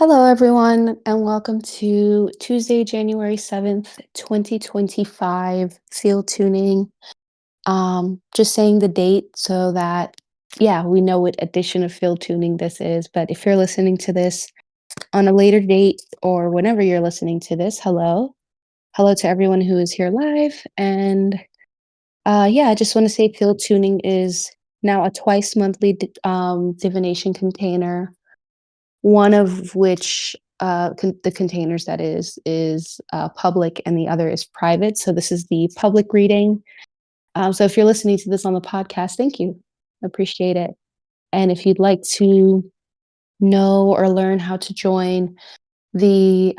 Hello, everyone, and welcome to Tuesday, January 7th, 2025 field tuning. Just saying the date so that, yeah, we know what edition of field tuning this is. But if you're listening to this on a later date or whenever you're listening to this, hello. Hello to everyone who is here live. And yeah, I just want to say field tuning is now a twice monthly divination container, one of which the containers that is public and the other is private. So this is the public reading. So if you're listening to this on the podcast, thank you. Appreciate it. And if you'd like to know or learn how to join the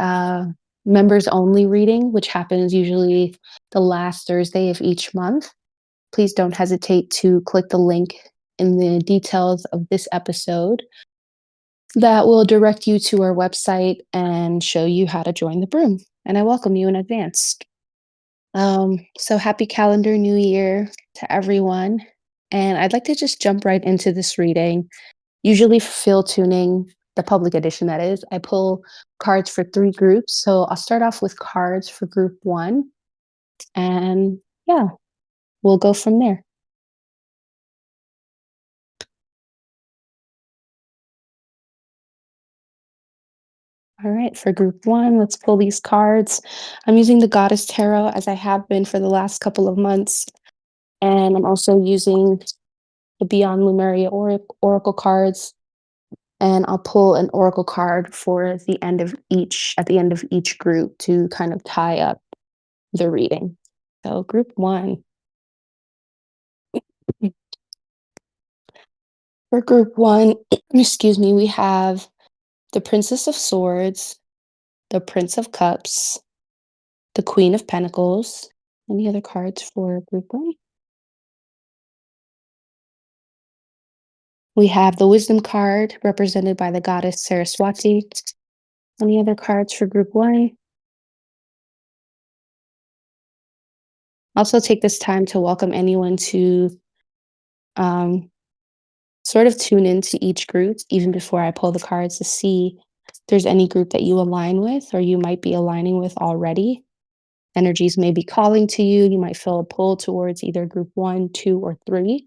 members only reading, which happens usually the last Thursday of each month, please don't hesitate to click the link in the details of this episode that will direct you to our website and show you how to join the broom. And I welcome you in advance. So happy calendar new year to everyone. And I'd like to just jump right into this reading. Usually for field tuning, the public edition that is, I pull cards for three groups. So I'll start off with cards for group one. And yeah, we'll go from there. All right, for group one, let's pull these cards. I'm using the Goddess Tarot as I have been for the last couple of months. And I'm also using the Beyond Lemuria Oracle cards. And I'll pull an Oracle card for at the end of each group to kind of tie up the reading. So group one. For group one, excuse me, we have the Princess of Swords, the Prince of Cups, the Queen of Pentacles. Any other cards for group one? We have the Wisdom card represented by the goddess Saraswati. Any other cards for group one? Also take this time to welcome anyone to um, sort of tune into each group, even before I pull the cards, to see if there's any group that you align with or you might be aligning with already. Energies may be calling to you. You might feel a pull towards either group one, two, or three.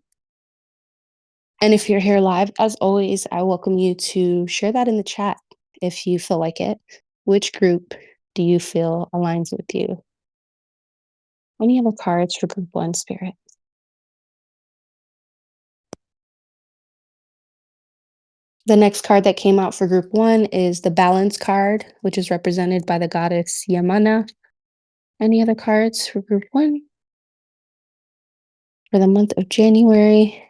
And if you're here live, as always, I welcome you to share that in the chat if you feel like it. Which group do you feel aligns with you? Any other cards for group one, Spirit? The next card that came out for group one is the Balance card, which is represented by the goddess Yemaya. Any other cards for group one? For the month of January.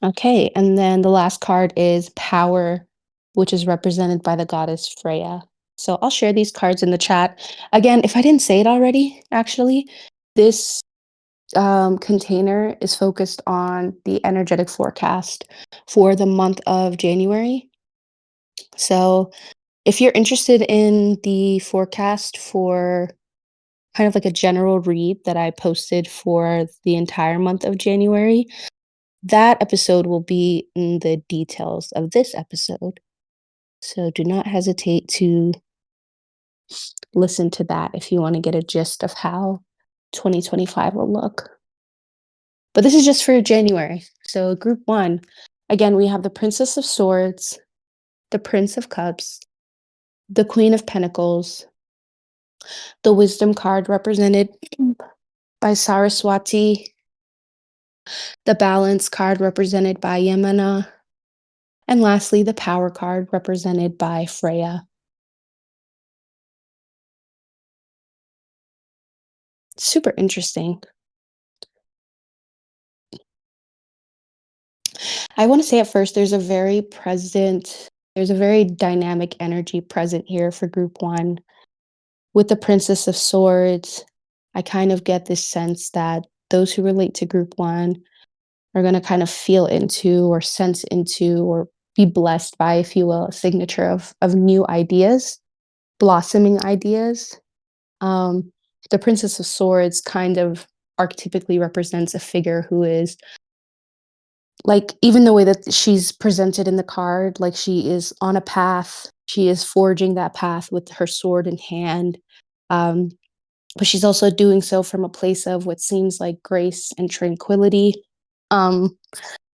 Okay, and then the last card is Power, which is represented by the goddess Freya. So I'll share these cards in the chat. Again, if I didn't say it already, actually, this container is focused on the energetic forecast for the month of January. So if you're interested in the forecast for kind of like a general read that I posted for the entire month of January, that episode will be in the details of this episode. So do not hesitate to listen to that if you want to get a gist of how 2025 will look. But this is just for January. So group one, again, we have the Princess of Swords, the Prince of Cups, the Queen of Pentacles, the Wisdom card represented by Saraswati, the Balance card represented by Yemaya, and lastly, the Power card represented by Freya. Super interesting. I want to say at first, there's a very dynamic energy present here for group one. With the Princess of Swords, I kind of get this sense that those who relate to group one are going to kind of feel into or sense into or be blessed by, if you will, a signature of new ideas, blossoming ideas. the Princess of Swords kind of archetypically represents a figure who is like, even the way that she's presented in the card, like she is on a path, she is forging that path with her sword in hand. Um, but she's also doing so from a place of what seems like grace and tranquility. Um,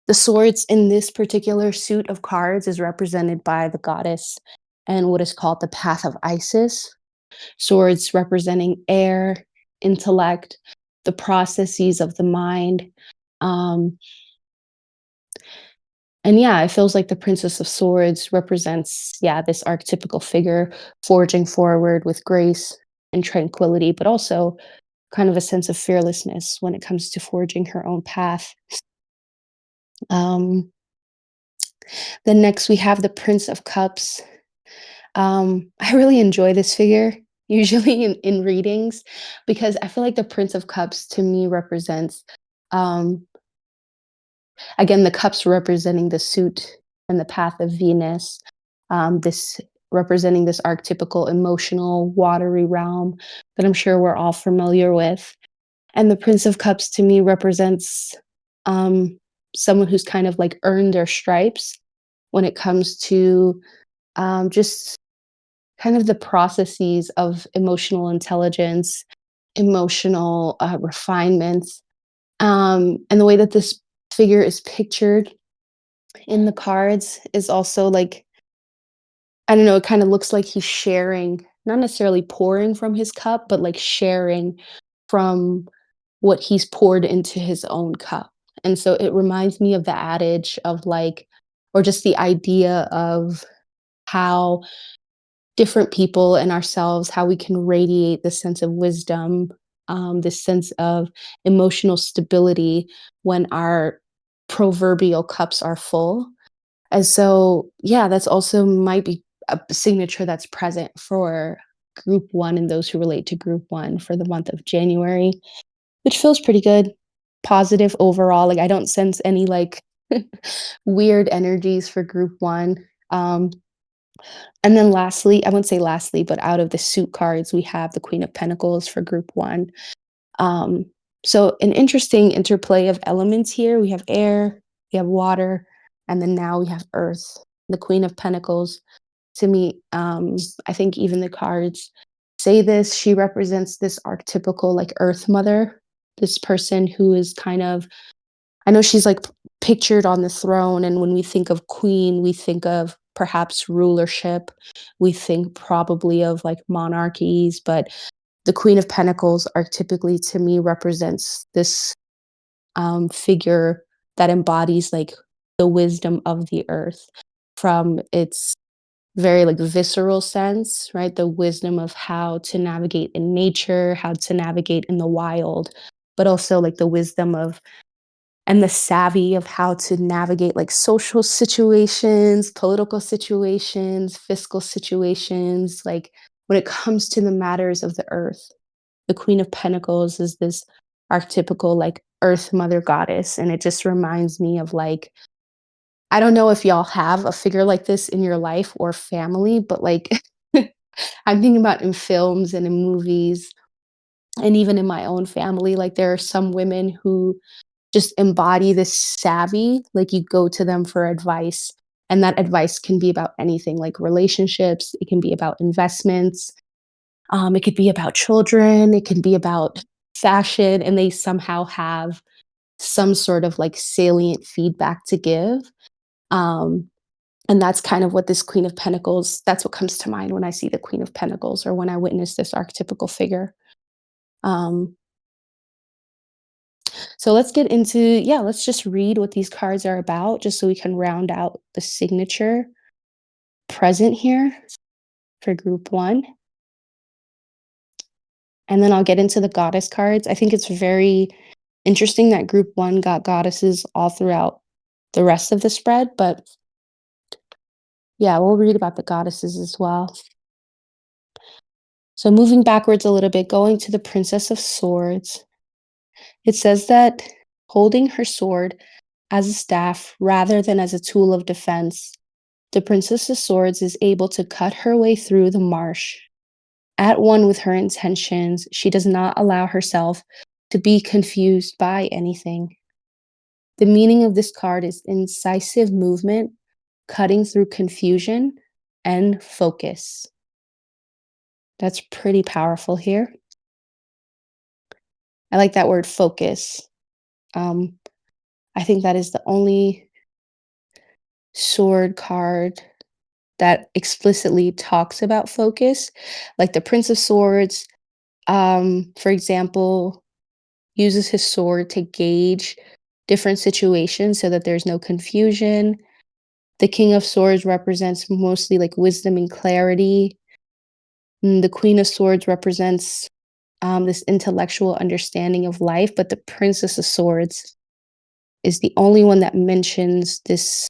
the swords in this particular suit of cards is represented by the goddess and what is called the path of Isis. Swords representing air, intellect, the processes of the mind. Um, and yeah, it feels like the Princess of Swords represents, yeah, this archetypical figure forging forward with grace and tranquility, but also kind of a sense of fearlessness when it comes to forging her own path. Um, then next we have the Prince of Cups. I really enjoy this figure usually in readings because I feel like the Prince of Cups to me represents, um, again, the cups representing the suit and the path of Venus, this representing this archetypical emotional, watery realm that I'm sure we're all familiar with. And the Prince of Cups to me represents um, someone who's kind of like earned their stripes when it comes to just kind of the processes of emotional intelligence, emotional refinements, and the way that this figure is pictured in the cards is also like, I don't know, it kind of looks like he's sharing, not necessarily pouring from his cup, but like sharing from what he's poured into his own cup. And so it reminds me of the adage of like, or just the idea of how different people and ourselves, how we can radiate this sense of wisdom, this sense of emotional stability when our proverbial cups are full. And so, yeah, that's also might be a signature that's present for group one and those who relate to group one for the month of January, which feels pretty good, positive overall. Like, I don't sense any like weird energies for group one. Um, and then lastly, I wouldn't say lastly, but out of the suit cards, we have the Queen of Pentacles for group one. Um, so an interesting interplay of elements here. We have air, we have water, and then now we have earth. The Queen of Pentacles, to me, I think even the cards say this. She represents this archetypical like earth mother, this person who is kind of, I know she's like pictured on the throne, and when we think of queen, we think of perhaps rulership. We think probably of like monarchies, but the Queen of Pentacles archetypically to me represents this figure that embodies like the wisdom of the earth from its very like visceral sense, right? The wisdom of how to navigate in nature, how to navigate in the wild, but also like the wisdom of and the savvy of how to navigate like social situations, political situations, fiscal situations, like when it comes to the matters of the earth. The Queen of Pentacles is this archetypical like earth mother goddess. And it just reminds me of like, I don't know if y'all have a figure like this in your life or family, but like I'm thinking about in films and in movies and even in my own family, like there are some women who just embody this savvy, like you go to them for advice. And that advice can be about anything like relationships, it can be about investments, it could be about children, it can be about fashion, and they somehow have some sort of like salient feedback to give. Um, and that's kind of what this Queen of Pentacles, that's what comes to mind when I see the Queen of Pentacles or when I witness this archetypical figure. Um, so let's get into, yeah, let's just read what these cards are about just so we can round out the signature present here for group one. And then I'll get into the goddess cards. I think it's very interesting that group one got goddesses all throughout the rest of the spread, but yeah, we'll read about the goddesses as well. So moving backwards a little bit, going to the Princess of Swords, it says that holding her sword as a staff rather than as a tool of defense, the Princess of Swords is able to cut her way through the marsh. At one with her intentions, she does not allow herself to be confused by anything. The meaning of this card is incisive movement, cutting through confusion, and focus. That's pretty powerful here. I like that word focus. Um, I think that is the only sword card that explicitly talks about focus. Like the Prince of Swords, for example, uses his sword to gauge different situations so that there's no confusion. The King of Swords represents mostly like wisdom and clarity. The Queen of Swords represents this intellectual understanding of life, but the Princess of Swords is the only one that mentions this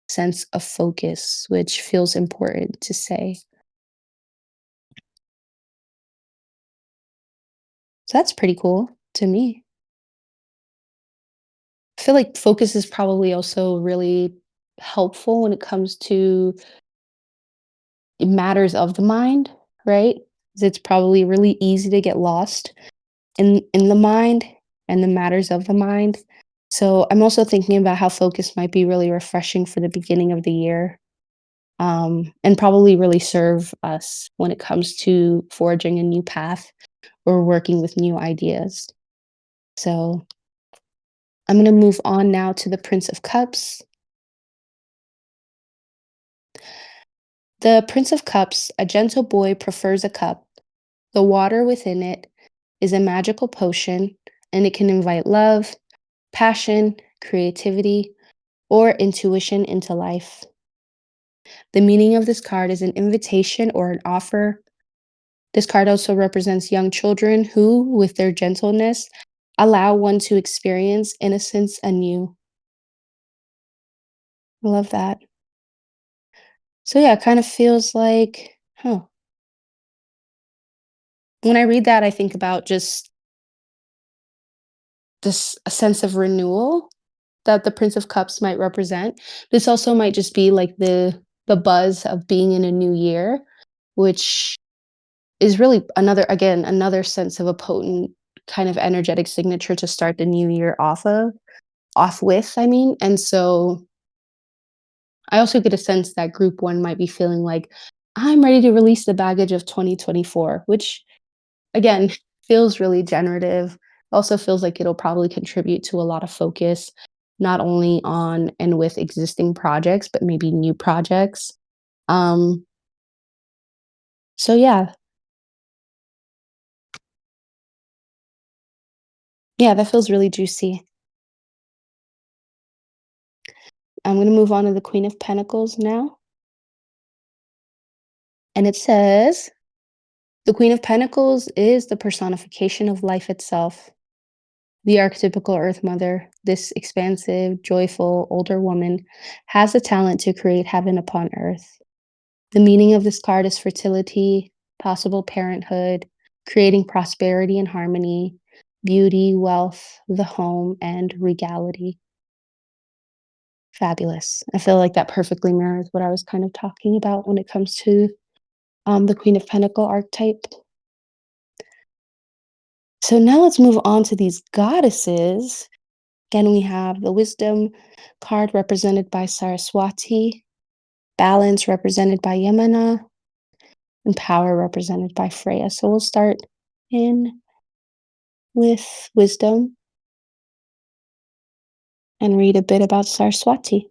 sense of focus, which feels important to say. So that's pretty cool to me. I feel like focus is probably also really helpful when it comes to matters of the mind, right? 'Cause it's probably really easy to get lost in the mind and the matters of the mind. So I'm also thinking about how focus might be really refreshing for the beginning of the year, and probably really serve us when it comes to forging a new path or working with new ideas. So I'm going to move on now to the Prince of Cups. The Prince of Cups, a gentle boy prefers a cup. The water within it is a magical potion, and it can invite love, passion, creativity, or intuition into life. The meaning of this card is an invitation or an offer. This card also represents young children who, with their gentleness, allow one to experience innocence anew. I love that. So yeah, it kind of feels like, huh. When I read that, I think about just this a sense of renewal that the Prince of Cups might represent. This also might just be like the buzz of being in a new year, which is really another sense of a potent kind of energetic signature to start the new year off with, I mean. And so I also get a sense that group 1 might be feeling like, "I'm ready to release the baggage of 2024," which again, feels really generative. Also feels like it'll probably contribute to a lot of focus, not only on and with existing projects, but maybe new projects. Um, so yeah, yeah, that feels really juicy. I'm gonna move on to the Queen of Pentacles now. And it says, the Queen of Pentacles is the personification of life itself. The archetypical Earth Mother, this expansive, joyful, older woman, has the talent to create heaven upon earth. The meaning of this card is fertility, possible parenthood, creating prosperity and harmony, beauty, wealth, the home, and regality. Fabulous. I feel like that perfectly mirrors what I was kind of talking about when it comes to the Queen of Pentacle archetype. So now let's move on to these goddesses. Again, we have the Wisdom card represented by Saraswati, Balance represented by Yemaya, and Power represented by Freya. So we'll start in with Wisdom and read a bit about Saraswati.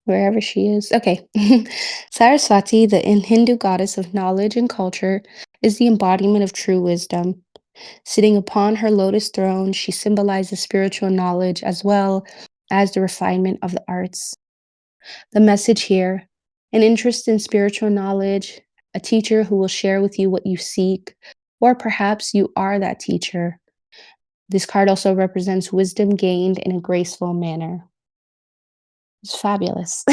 Wherever she is. Okay. Saraswati, the in Hindu goddess of knowledge and culture, is the embodiment of true wisdom. Sitting upon her lotus throne, she symbolizes spiritual knowledge as well as the refinement of the arts. The message here: an interest in spiritual knowledge, a teacher who will share with you what you seek, or perhaps you are that teacher. This card also represents wisdom gained in a graceful manner. It's fabulous.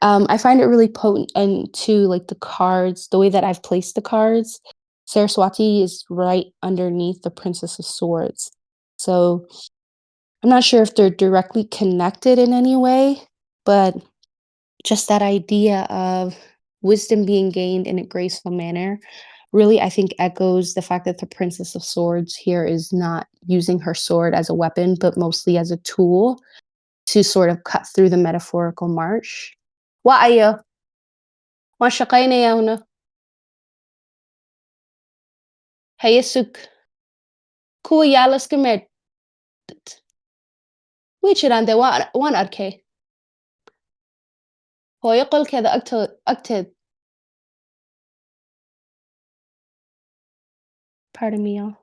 I find it really potent and too, like the cards, the way that I've placed the cards Saraswati is right underneath the Princess of Swords. So I'm not sure if they're directly connected in any way, but just that idea of wisdom being gained in a graceful manner really, I think, echoes the fact that the Princess of Swords here is not using her sword as a weapon, but mostly as a tool to sort of cut through the metaphorical march. Wa'ayo, mashaqaynaya huna, hayasuk, kuwa yalas gamed, wichirande waan arkay, hooyo qolkeeda agteed, pardon me, y'all.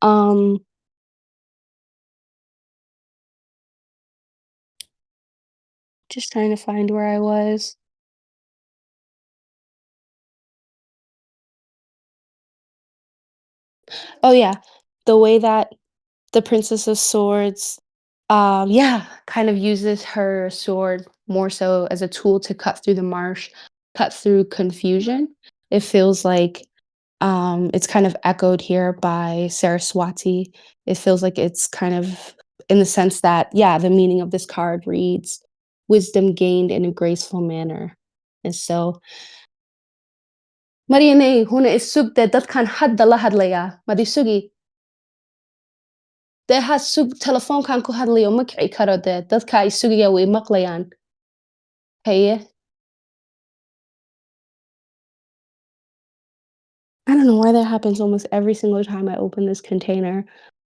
Um, just trying to find where I was. Oh, yeah, the way that the Princess of Swords, yeah, kind of uses her sword more so as a tool to cut through the marsh, cut through confusion. It feels like it's kind of echoed here by Saraswati. It feels like it's kind of in the sense that, yeah, the meaning of this card reads wisdom gained in a graceful manner. And so, Mariane, huna isugde dadkan hadda la hadlaya, madisugi. Dee ha sug telefoonkan ku hadlayo ma kici karo dee dadka ay sugaya way maqlayaan. Haye. I don't know why that happens almost every single time I open this container,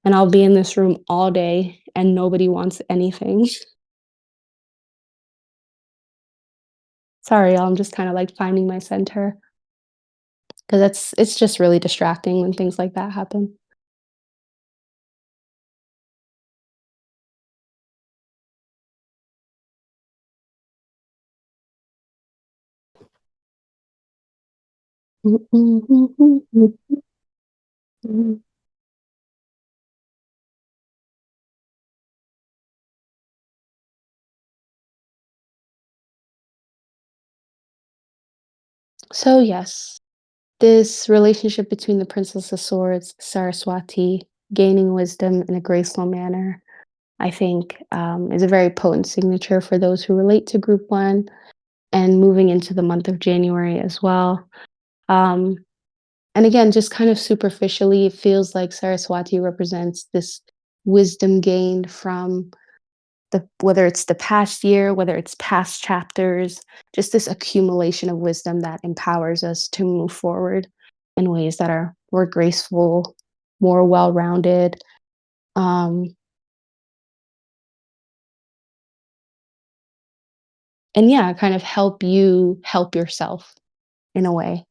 and I'll be in this room all day and nobody wants anything. Sorry, y'all, I'm just kinda, like, finding my center because it's just really distracting when things like that happen. So, yes, this relationship between the Princess of Swords, Saraswati, gaining wisdom in a graceful manner, I think, is a very potent signature for those who relate to Group 1 and moving into the month of January as well. Um, and again, just kind of superficially, it feels like Saraswati represents this wisdom gained from whether it's the past year, whether it's past chapters, just this accumulation of wisdom that empowers us to move forward in ways that are more graceful, more well-rounded. Um, and yeah, kind of help you help yourself in a way.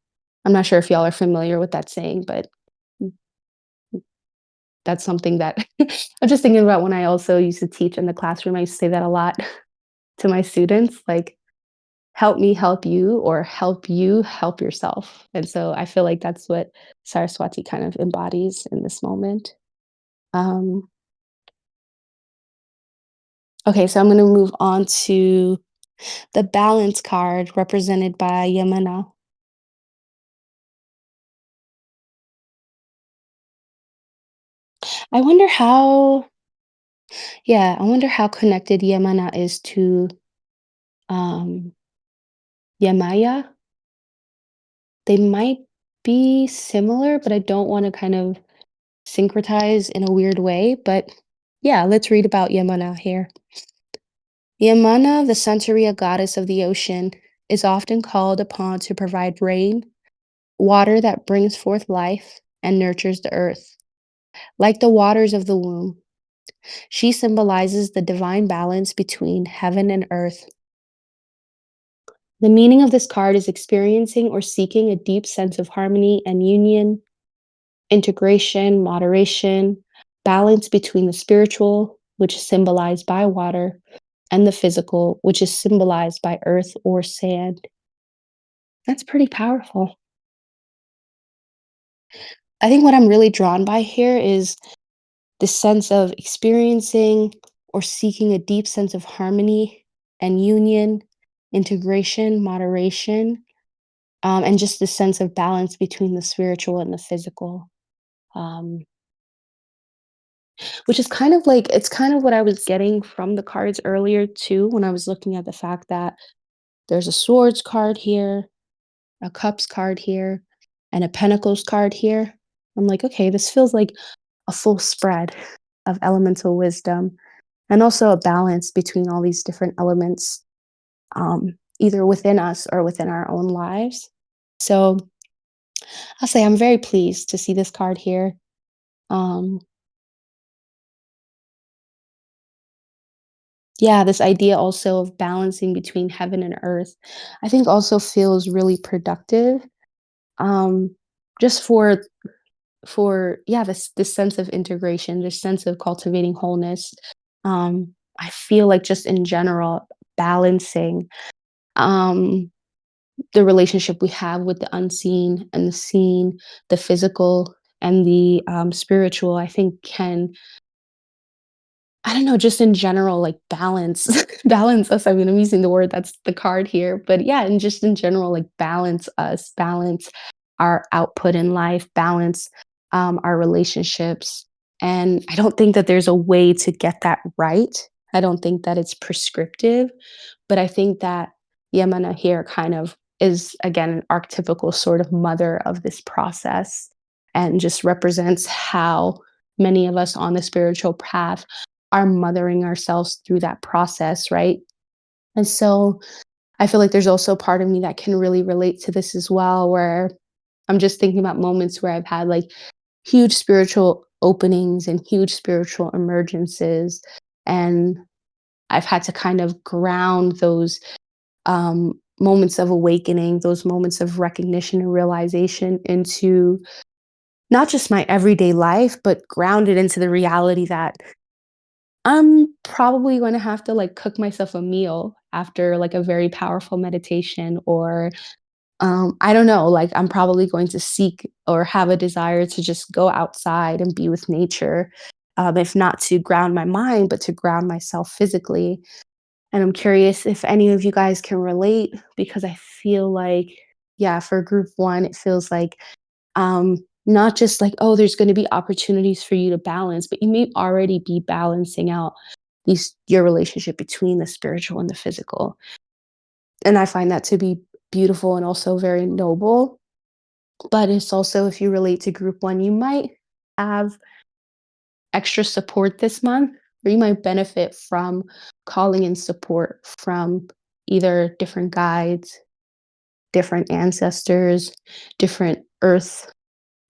I'm not sure if y'all are familiar with that saying, but that's something that I'm just thinking about when I also used to teach in the classroom. I used to say that a lot to my students, like, help me help you or help you help yourself. And so I feel like that's what Saraswati kind of embodies in this moment. Um, okay, so I'm going to move on to the balance card represented by Yemana. I wonder how, yeah, I wonder how connected Yemana is to um, Yemaya. They might be similar, but I don't want to kind of syncretize in a weird way. But yeah, let's read about Yemana here. Yamana, the Santeria goddess of the ocean, is often called upon to provide rain, water that brings forth life and nurtures the earth. Like the waters of the womb, she symbolizes the divine balance between heaven and earth. The meaning of this card is experiencing or seeking a deep sense of harmony and union, integration, moderation, balance between the spiritual, which is symbolized by water, and the physical, which is symbolized by earth or sand. That's pretty powerful. I think what I'm really drawn by here is the sense of experiencing or seeking a deep sense of harmony and union, integration, moderation. and just the sense of balance between the spiritual and the physical. Um, which is kind of like it's kind of what I was getting from the cards earlier too, when I was looking at the fact that there's a swords card here, a cups card here, and a pentacles card here. I'm like, okay, this feels like a full spread of elemental wisdom and also a balance between all these different elements, either within us or within our own lives. So I'll say I'm very pleased to see this card here. Um, yeah, this idea also of balancing between heaven and earth, I think also feels really productive. Um, just for yeah, this sense of integration, this sense of cultivating wholeness. I feel like just in general, balancing um the relationship we have with the unseen and the seen, the physical and the spiritual, I think can, I don't know, just in general, like balance balance us. I mean, I'm using the word that's the card here, but yeah, and just in general, like balance us, balance our output in life, balance our relationships. And I don't think that there's a way to get that right. I don't think that it's prescriptive, but I think that Yemena here kind of is again an archetypical sort of mother of this process and just represents how many of us on the spiritual path are mothering ourselves through that process, right? And so I feel like there's also a part of me that can really relate to this as well, where I'm just thinking about moments where I've had like huge spiritual openings and huge spiritual emergences. And I've had to kind of ground those moments of awakening, those moments of recognition and realization into not just my everyday life, but grounded into the reality that I'm probably gonna have to, like, cook myself a meal after, like, a very powerful meditation or, I don't know, like, I'm probably going to seek or have a desire to just go outside and be with nature, if not to ground my mind, but to ground myself physically, and I'm curious if any of you guys can relate because I feel like, yeah, for group 1, it feels like not just like, oh, there's going to be opportunities for you to balance, but you may already be balancing out these your relationship between the spiritual and the physical. And I find that to be beautiful and also very noble. But it's also, if you relate to group 1, you might have extra support this month, or you might benefit from calling in support from either different guides, different ancestors, different earth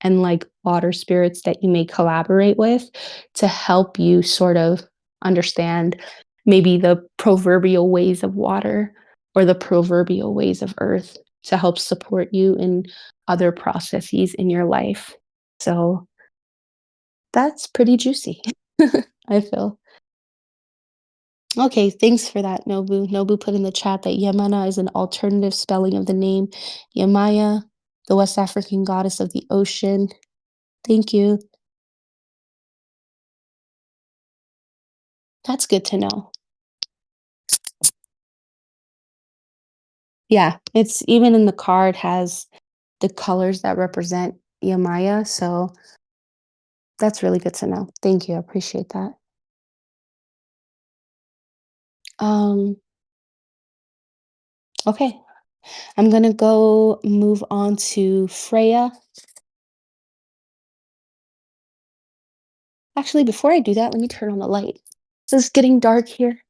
and like water spirits that you may collaborate with to help you sort of understand maybe the proverbial ways of water or the proverbial ways of earth to help support you in other processes in your life. So that's pretty juicy, I feel. Okay, thanks for that, Nobu. Nobu put in the chat that Yemana is an alternative spelling of the name Yemaya, the West African goddess of the ocean. Thank you. That's good to know. Yeah, it's even in the card has the colors that represent Yemaya, so that's really good to know. Thank you, I appreciate that. Um, okay, I'm gonna go move on to Freya. Actually, before I do that, let me turn on the light. It's getting dark here.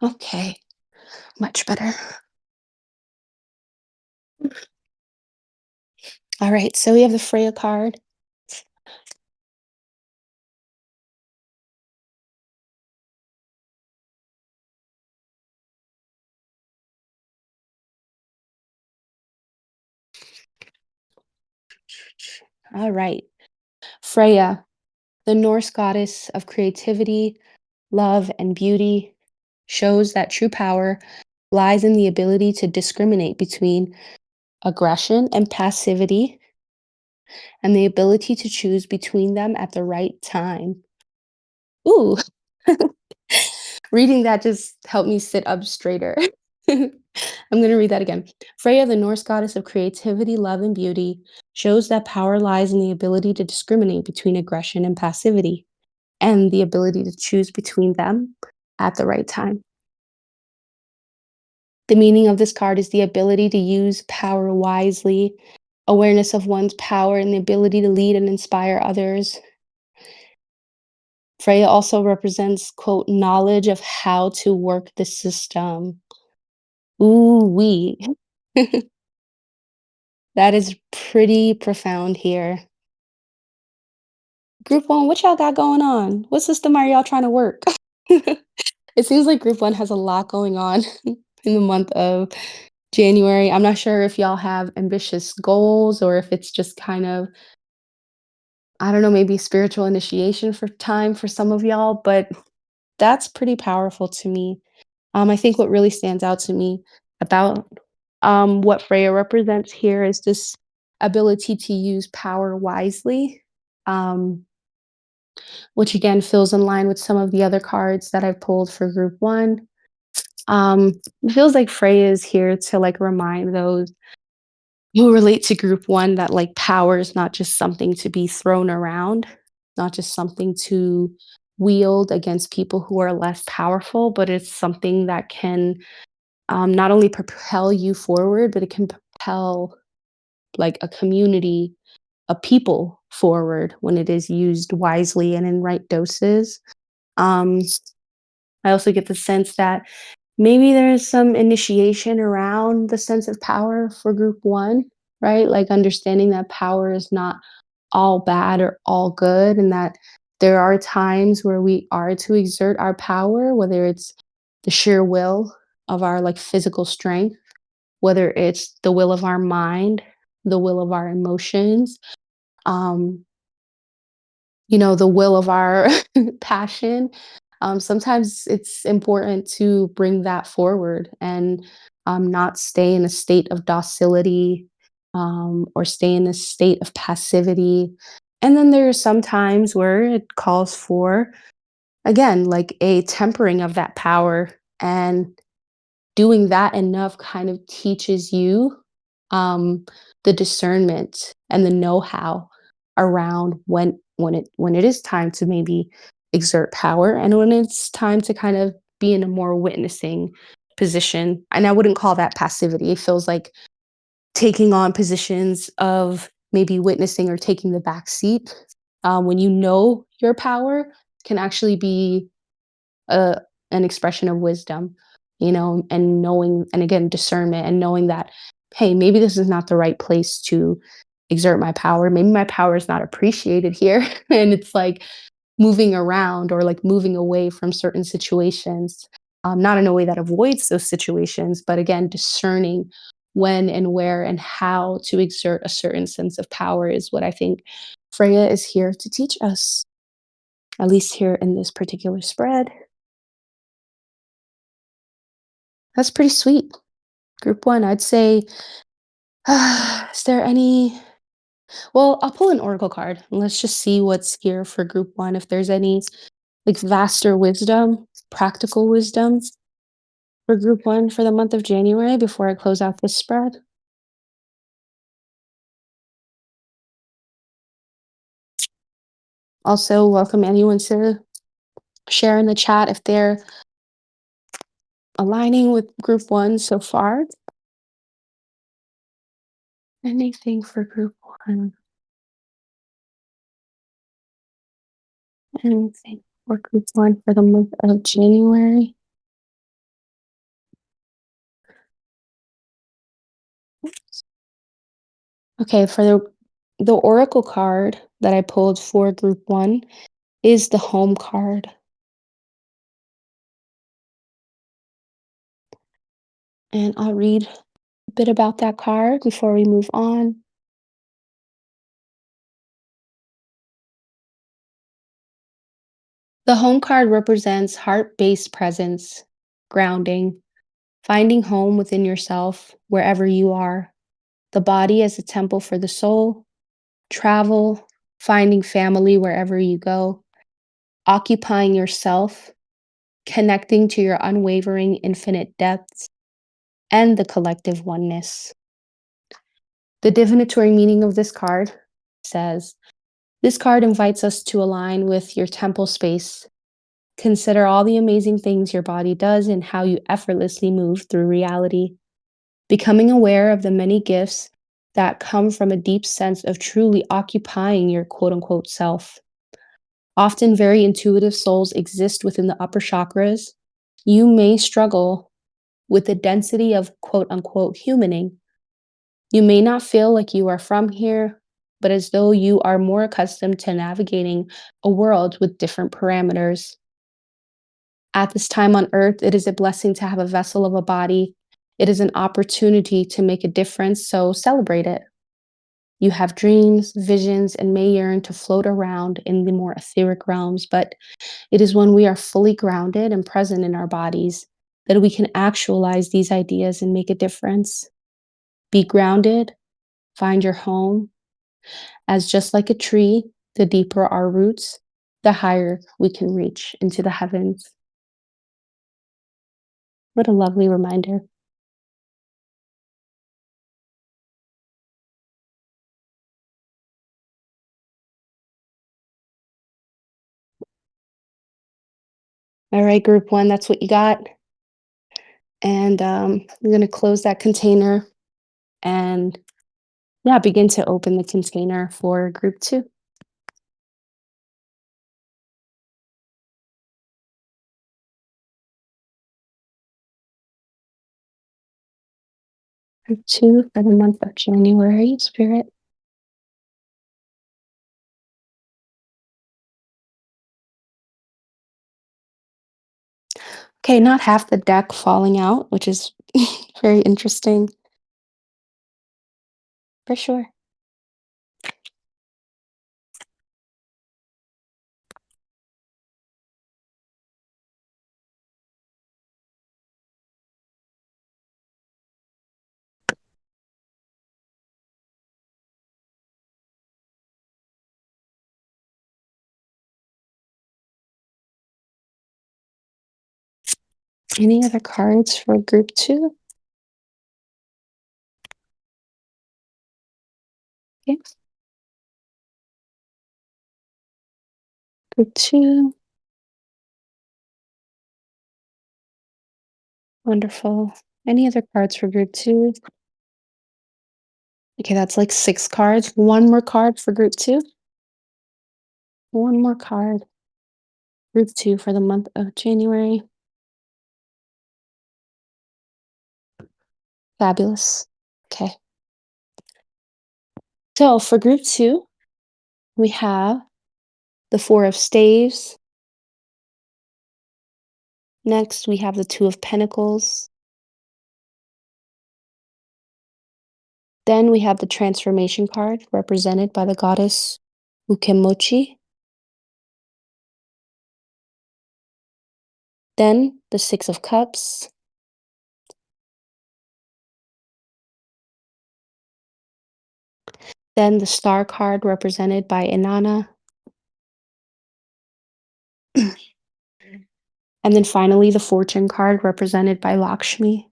Okay, much better. All right, so we have the Freya card. All right, Freya, the Norse goddess of creativity, love, and beauty, shows that true power lies in the ability to discriminate between aggression and passivity, and the ability to choose between them at the right time. Ooh, reading that just helped me sit up straighter. I'm going to read that again. Freya, the Norse goddess of creativity, love, and beauty, shows that power lies in the ability to discriminate between aggression and passivity, and the ability to choose between them at the right time. The meaning of this card is the ability to use power wisely, awareness of one's power, and the ability to lead and inspire others. Freya also represents, quote, knowledge of how to work the system. Ooh, wee. That is pretty profound here. Group one, what y'all got going on? What system are y'all trying to work? It seems like group one has a lot going on in the month of January. I'm not sure if y'all have ambitious goals or if it's just kind of, I don't know, maybe spiritual initiation for time for some of y'all, but that's pretty powerful to me. I think what really stands out to me about what Freya represents here is this ability to use power wisely, um, which again feels in line with some of the other cards that I've pulled for group one. Um, it feels like Freya is here to like remind those who relate to group one that like power is not just something to be thrown around, not just something to wield against people who are less powerful, but it's something that can not only propel you forward, but it can propel like a community, a people forward when it is used wisely and in right doses. Um, I also get the sense that maybe there is some initiation around the sense of power for group one, right? Like understanding that power is not all bad or all good, and that there are times where we are to exert our power, whether it's the sheer will of our like physical strength, whether it's the will of our mind, the will of our emotions, um, the will of our passion. Sometimes it's important to bring that forward and not stay in a state of docility or stay in a state of passivity. And then there are some times where it calls for, again, like a tempering of that power, and doing that enough kind of teaches you um, the discernment and the know-how around when it is time to maybe exert power and when it's time to kind of be in a more witnessing position. And I wouldn't call that passivity. It feels like taking on positions of maybe witnessing or taking the back seat when you know your power can actually be a an expression of wisdom, and knowing, and again, discernment and knowing that, hey, maybe this is not the right place to exert my power. Maybe my power is not appreciated here. And it's like moving around or like moving away from certain situations, not in a way that avoids those situations, but again, discerning when and where and how to exert a certain sense of power is what I think Freya is here to teach us, at least here in this particular spread. That's pretty sweet. Group one, I'd say, is there any? Well, I'll pull an oracle card and let's just see what's here for group one. If there's any like vaster wisdom, practical wisdom for group one for the month of January before I close out this spread. Also, welcome anyone to share in the chat if they're aligning with group one so far. Anything for group one? Anything for group one for the month of January? Okay, for the oracle card that I pulled for group one is the home card. And I'll read a bit about that card before we move on. The home card represents heart-based presence, grounding, finding home within yourself wherever you are. The body as a temple for the soul, travel, finding family wherever you go. occupying yourself, connecting to your unwavering infinite depths, and the collective oneness. The divinatory meaning of this card says this card invites us to align with your temple space. Consider all the amazing things your body does and how you effortlessly move through reality. Becoming aware of the many gifts that come from a deep sense of truly occupying your quote unquote self. Often, very intuitive souls exist within the upper chakras. You may struggle with the density of quote unquote humaning. You may not feel like you are from here, but as though you are more accustomed to navigating a world with different parameters. At this time on earth, it is a blessing to have a vessel of a body. It is an opportunity to make a difference, so celebrate it. You have dreams, visions, and may yearn to float around in the more etheric realms, but it is when we are fully grounded and present in our bodies that we can actualize these ideas and make a difference. Be grounded, find your home, as just like a tree, the deeper our roots, the higher we can reach into the heavens. What a lovely reminder. All right, group one, that's what you got. And I'm going to close that container and yeah, begin to open the container for group two. Group two for the month of January, Spirit. Okay, not half the deck falling out, which is very interesting for sure. Any other cards for group two? Okay. Group two. Wonderful. Any other cards for group two? Okay, that's like six cards. One more card for group two. One more card. Group two for the month of January. Fabulous. Okay. So for group two, we have the Four of Staves. Next, we have the Two of Pentacles. Then we have the Transformation card represented by the goddess Ukemochi. Then the Six of Cups. Then the Star card represented by Inanna. And then finally the Fortune card represented by Lakshmi.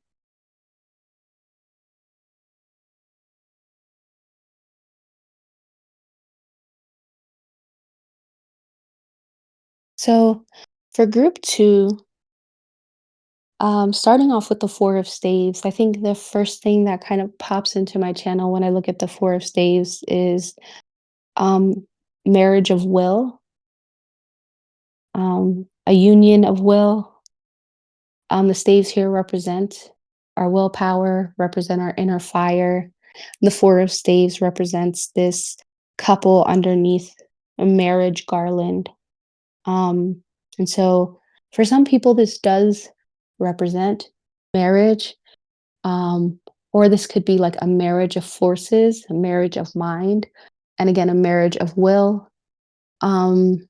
So for group two, starting off with the Four of Staves, I think the first thing that kind of pops into my channel when I look at the Four of Staves is um, marriage of will, a union of will. The staves here represent our willpower, represent our inner fire. The Four of Staves represents this couple underneath a marriage garland. Um, and so for some people, this does represent marriage, um, or this could be like a marriage of forces, a marriage of mind, and again, a marriage of will. Um,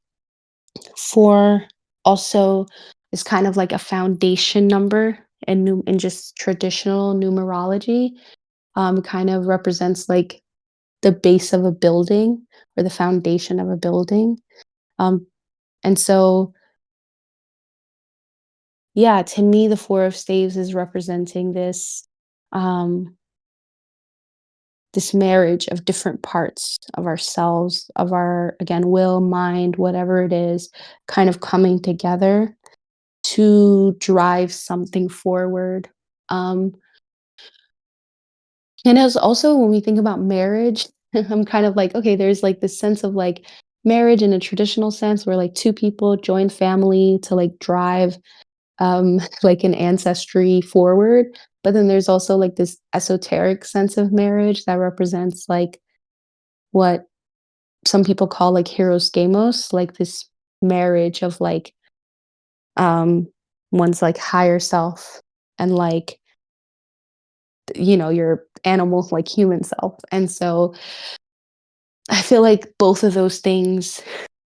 Four also is kind of like a foundation number in just traditional numerology. Kind of represents like the base of a building or the foundation of a building. Um, And so, yeah, to me, the Four of Staves is representing um, this marriage of different parts of ourselves, of our, again, will, mind, whatever it is, kind of coming together to drive something forward. Um, and as also when we think about marriage, I'm kind of like, okay, there's like this sense of like marriage in a traditional sense where like two people join family to like drive like an ancestry forward. But then there's also like this esoteric sense of marriage that represents like what some people call like heroes gamos, like this marriage of like um one's like higher self and like your animal like human self. And so I feel like both of those things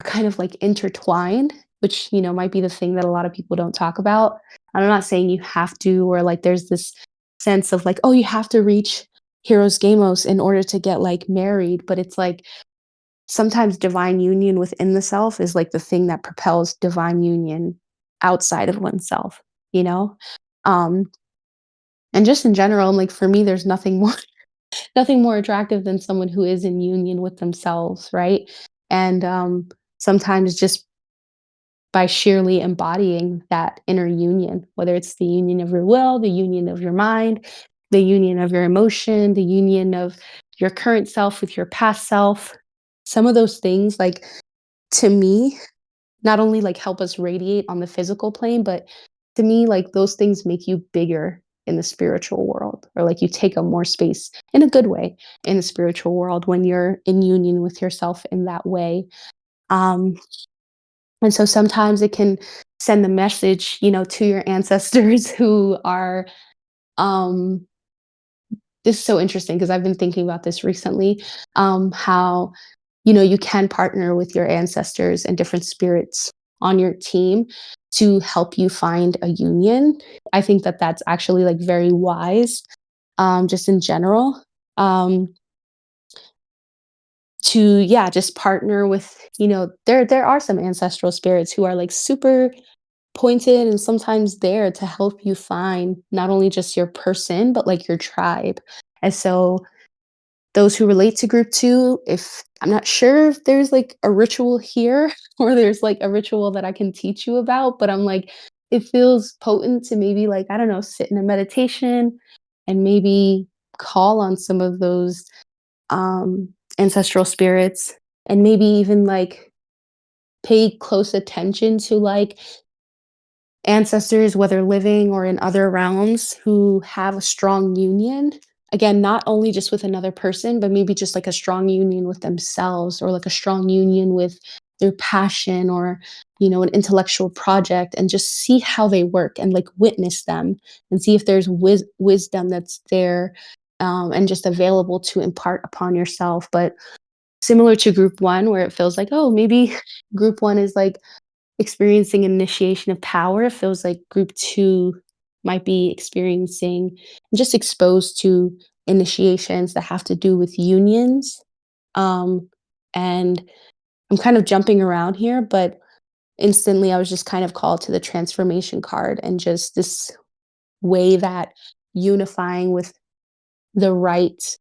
are kind of like intertwined, which might be the thing that a lot of people don't talk about. I'm not saying you have to, or like there's this sense of like, oh, you have to reach heroes gamos in order to get like married, but it's like sometimes divine union within the self is like the thing that propels divine union outside of oneself, you know? Um, and just in general, like for me, there's nothing more nothing more attractive than someone who is in union with themselves, right? And sometimes just by sheerly embodying that inner union, whether it's the union of your will, the union of your mind, the union of your emotion, the union of your current self with your past self, some of those things, like to me, not only like help us radiate on the physical plane, but to me, like those things make you bigger in the spiritual world, or like you take up more space in a good way in the spiritual world when you're in union with yourself in that way. Um, and so sometimes it can send the message, to your ancestors who are um this is so interesting because I've been thinking about this recently, how you can partner with your ancestors and different spirits on your team to help you find a union. I think that that's actually like very wise, just in general. Um, to yeah, just partner with there are some ancestral spirits who are like super pointed and sometimes there to help you find not only just your person but like your tribe. And so those who relate to group 2, if I'm not sure if there's, like, a ritual here or there's, like, a ritual that I can teach you about, but I'm like, it feels potent to maybe, like, I don't know, sit in a meditation and maybe call on some of those, ancestral spirits and maybe even, like, pay close attention to, like, ancestors, whether living or in other realms, who have a strong union. Again, not only just with another person, but maybe just like a strong union with themselves or like a strong union with their passion or, an intellectual project and just see how they work and like witness them and see if there's wisdom that's there and just available to impart upon yourself. But similar to group 1, where it feels like, oh, maybe group 1 is like experiencing initiation of power, it feels like group 2 might be experiencing just exposed to initiations that have to do with unions. And I'm kind of jumping around here, but instantly I was just kind of called to the transformation card and just this way that unifying with the right,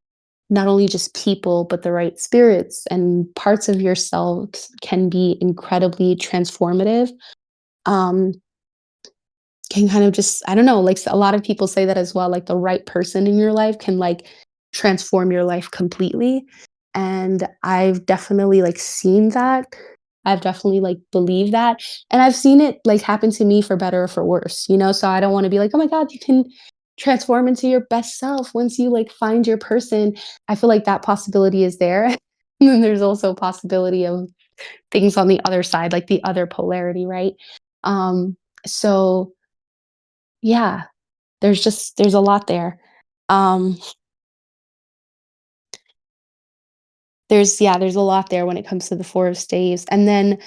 not only just people, but the right spirits and parts of yourselves can be incredibly transformative. Um, can kind of just I don't know, like, a lot of people say that as well, like, the right person in your life can, like, transform your life completely, and I've definitely, like, seen that. I've definitely, like, believed that, and I've seen it, like, happen to me for better or for worse, so I don't wanna be like, "Oh my god, you can transform into your best self once you, like, find your person." I feel like that possibility is there, and then there's also a possibility of things on the other side, like the other polarity, right? So yeah, there's a lot there. Um, there's a lot there when it comes to the Four of Staves, and then,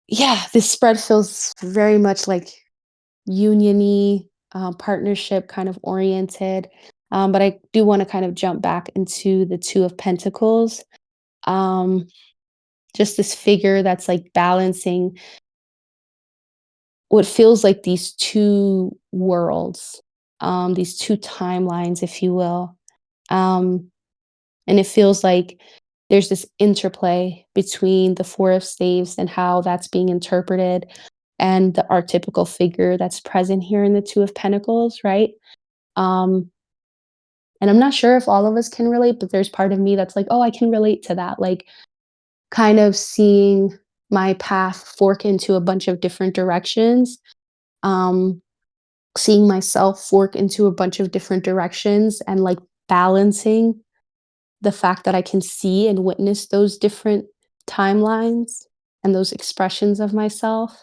yeah, this spread feels very much like union-y, partnership kind of oriented, but I do wanna kind of jump back into the Two of Pentacles. Um, just this figure that's like balancing what feels like these two worlds, these two timelines, if you will. Um, and it feels like there's this interplay between the Four of Staves and how that's being interpreted, and the archetypical figure that's present here in the Two of Pentacles, right? Um, and I'm not sure if all of us can relate, but there's part of me that's like, oh, I can relate to that. Like, kind of seeing my path fork into a bunch of different directions. Um, Seeing myself fork into a bunch of different directions and like balancing the fact that I can see and witness those different timelines and those expressions of myself,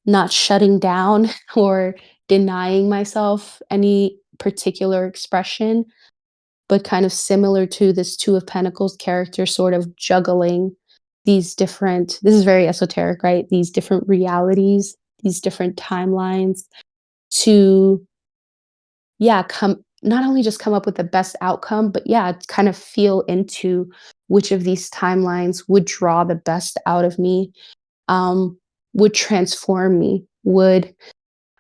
not shutting down or denying myself any particular expression, but kind of similar to this Two of Pentacles character, sort of juggling these different, this is very esoteric, right? These different realities, these different timelines to, yeah, come not only just come up with the best outcome, but yeah, kind of feel into which of these timelines would draw the best out of me, um, would transform me, would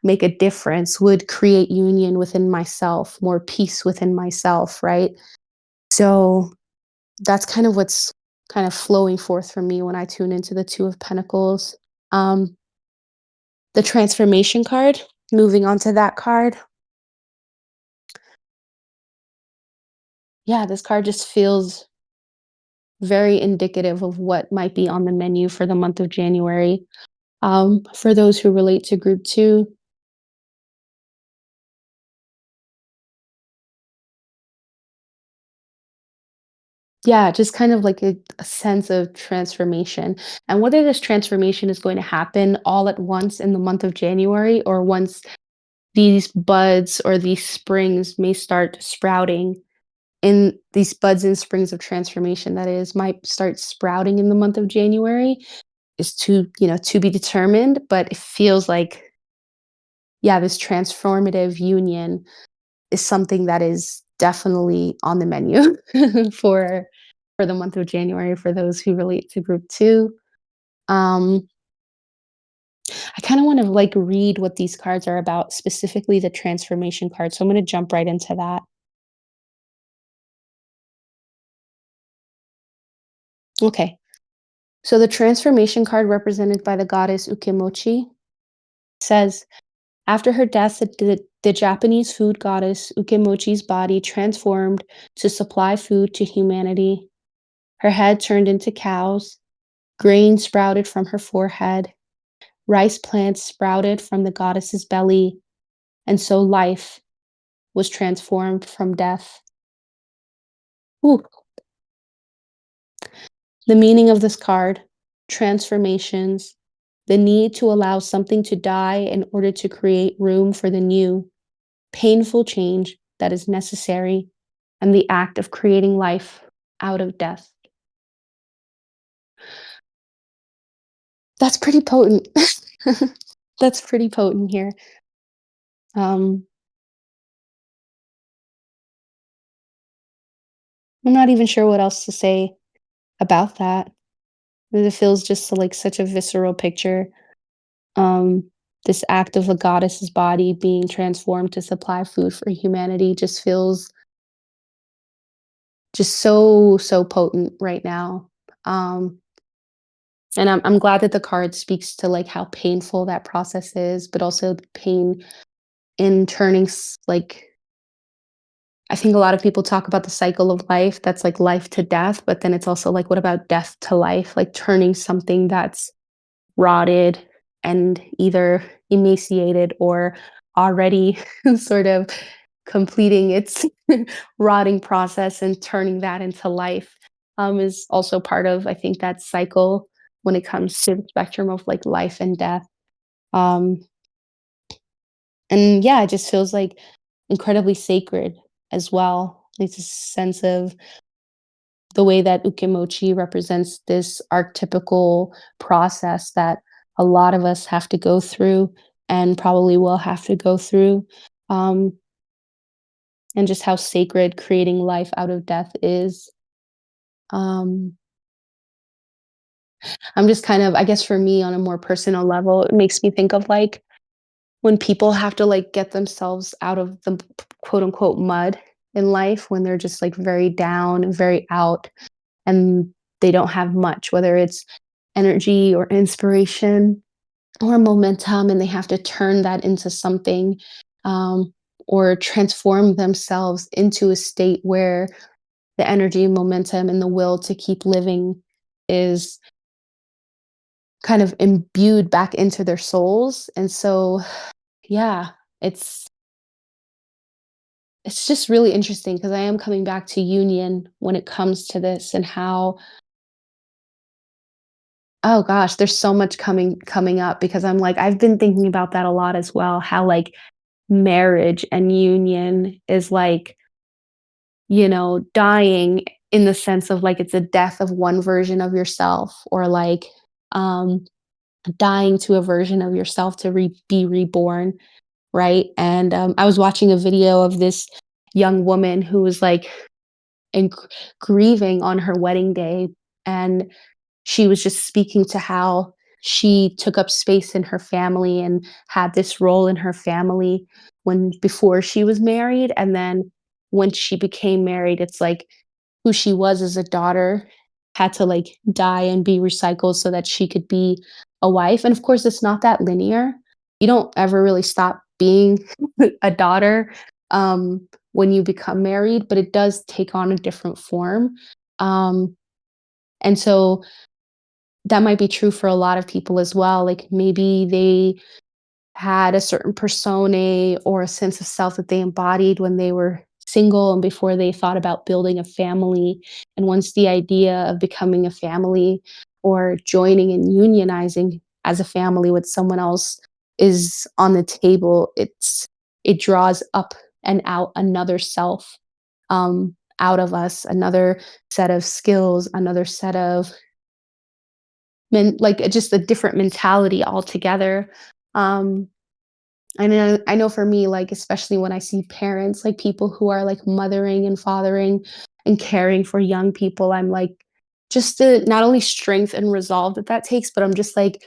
make a difference, would create union within myself, more peace within myself, right? So that's kind of what's kind of flowing forth from me when I tune into the Two of Pentacles. Um, the transformation card, moving on to that card. Yeah, this card just feels very indicative of what might be on the menu for the month of January. For those who relate to group two, yeah, just kind of like a sense of transformation. And whether this transformation is going to happen all at once in the month of January, or once these buds or these springs may start sprouting, in these buds and springs of transformation, that is, might start sprouting in the month of January, is to be determined. But it feels like, yeah, this transformative union is something that is definitely on the menu for for the month of January for those who relate to group 2. Um, I kinda wanna, like, read what these cards are about, specifically the transformation card, so I'm gonna jump right into that. Okay. So the transformation card represented by the goddess Ukemochi says, "After her death, the Japanese food goddess Ukemochi's body transformed to supply food to humanity. Her head turned into cows, grain sprouted from her forehead, rice plants sprouted from the goddess's belly, and so life was transformed from death." Ooh. The meaning of this card: transformations, the need to allow something to die in order to create room for the new, painful change that is necessary, and the act of creating life out of death. That's pretty potent. That's pretty potent here. Um, I'm not even sure what else to say about that. It feels just like such a visceral picture. Um, this act of a goddess's body being transformed to supply food for humanity just feels just so potent right now. Um, and I'm glad that the card speaks to like how painful that process is, but also the pain in turning like, I think a lot of people talk about the cycle of life, that's like life to death, but then it's also like, what about death to life? Like turning something that's rotted and either emaciated or already sort of completing its rotting process and turning that into life, is also part of, I think, that cycle when it comes to the spectrum of like life and death. Um, and yeah, it just feels like incredibly sacred as well. It's a sense of the way that Ukemochi represents this archetypical process that a lot of us have to go through and probably will have to go through. Um, and just how sacred creating life out of death is. Um, I'm just kind of, I guess for me on a more personal level, it makes me think of like when people have to like get themselves out of the quote unquote mud in life when they're just like very down and very out and they don't have much, whether it's energy or inspiration or momentum, and they have to turn that into something, um, or transform themselves into a state where the energy, momentum, and the will to keep living is kind of imbued back into their souls. And so, yeah, it's it's just really interesting because I am coming back to union when it comes to this and how, oh gosh, there's so much coming up because I'm like I've been thinking about that a lot as well, how like marriage and union is like, dying in the sense of like it's a death of one version of yourself or like um dying to a version of yourself to be reborn, right? And I was watching a video of this young woman who was like and grieving on her wedding day, and she was just speaking to how she took up space in her family and had this role in her family when before she was married, and then when she became married, it's like who she was as a daughter had to like die and be recycled so that she could be a wife. And of course it's not that linear. You don't ever really stop being a daughter when you become married, but it does take on a different form. um, and so that might be true for a lot of people as well. Like maybe they had a certain persona or a sense of self that they embodied when they were single and before they thought about building a family. And once the idea of becoming a family or joining and unionizing as a family with someone else is on the table, it draws up and out another self, out of us, another set of skills, another set of like just a different mentality altogether. Um, I know for me, like, especially when I see parents, like people who are like mothering and fathering and caring for young people, I'm like, just the not only strength and resolve that that takes, but I'm just like,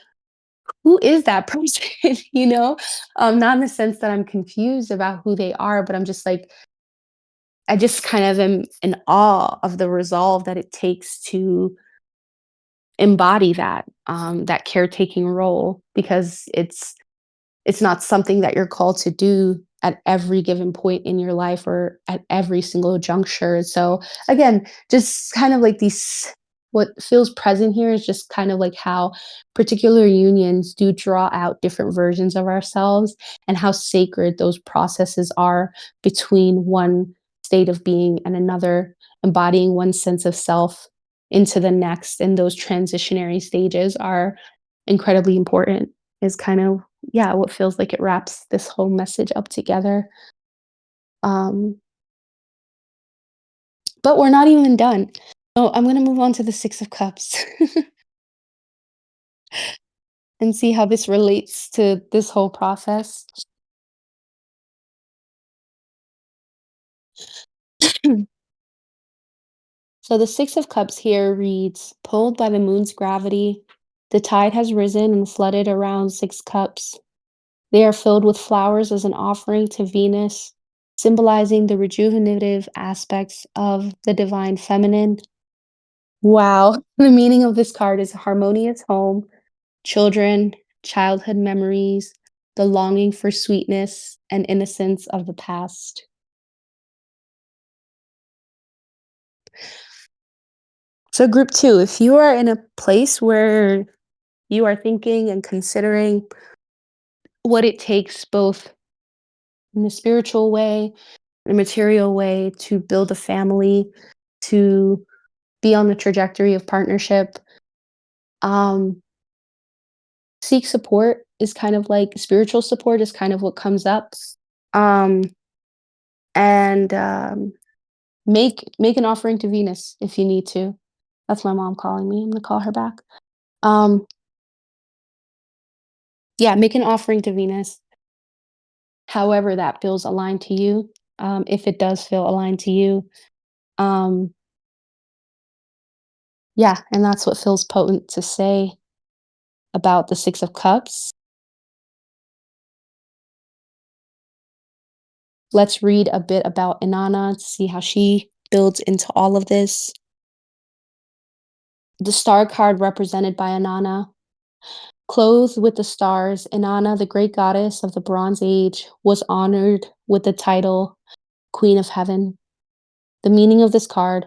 who is that person? Not in the sense that I'm confused about who they are, but I'm just like, I just kind of am in awe of the resolve that it takes to embody that caretaking role because it's not something that you're called to do at every given point in your life or at every single juncture. So again, just kind of like these what feels present here is just kind of like how particular unions do draw out different versions of ourselves and how sacred those processes are between one state of being and another, embodying one sense of self into the next. And those transitionary stages are incredibly important, is kind of, yeah, what feels like it wraps this whole message up together. Um, but we're not even done. So I'm going to move on to the Six of Cups and see how this relates to this whole process. So the Six of Cups here reads, pulled by the moon's gravity, the tide has risen and flooded around six cups. They are filled with flowers as an offering to Venus, symbolizing the rejuvenative aspects of the divine feminine. Wow. The meaning of this card is harmonious home, children, childhood memories, the longing for sweetness and innocence of the past. So, group two, if you are in a place where you are thinking and considering what it takes, both in a spiritual way, in a material way, to build a family, to be on the trajectory of partnership, um, seek support is kind of like spiritual support is kind of what comes up. Um, and make an offering to Venus if you need to. That's my mom calling me. I'm gonna call her back. Um, yeah, make an offering to Venus, however that feels aligned to you. If it does feel aligned to you, um, Yeah, and that's what feels potent to say about the 6 of Cups. Let's read a bit about Inanna to see how she builds into all of this. The star card represented by Inanna. Clothed with the stars, Inanna, the great goddess of the Bronze Age, was honored with the title Queen of Heaven. The meaning of this card: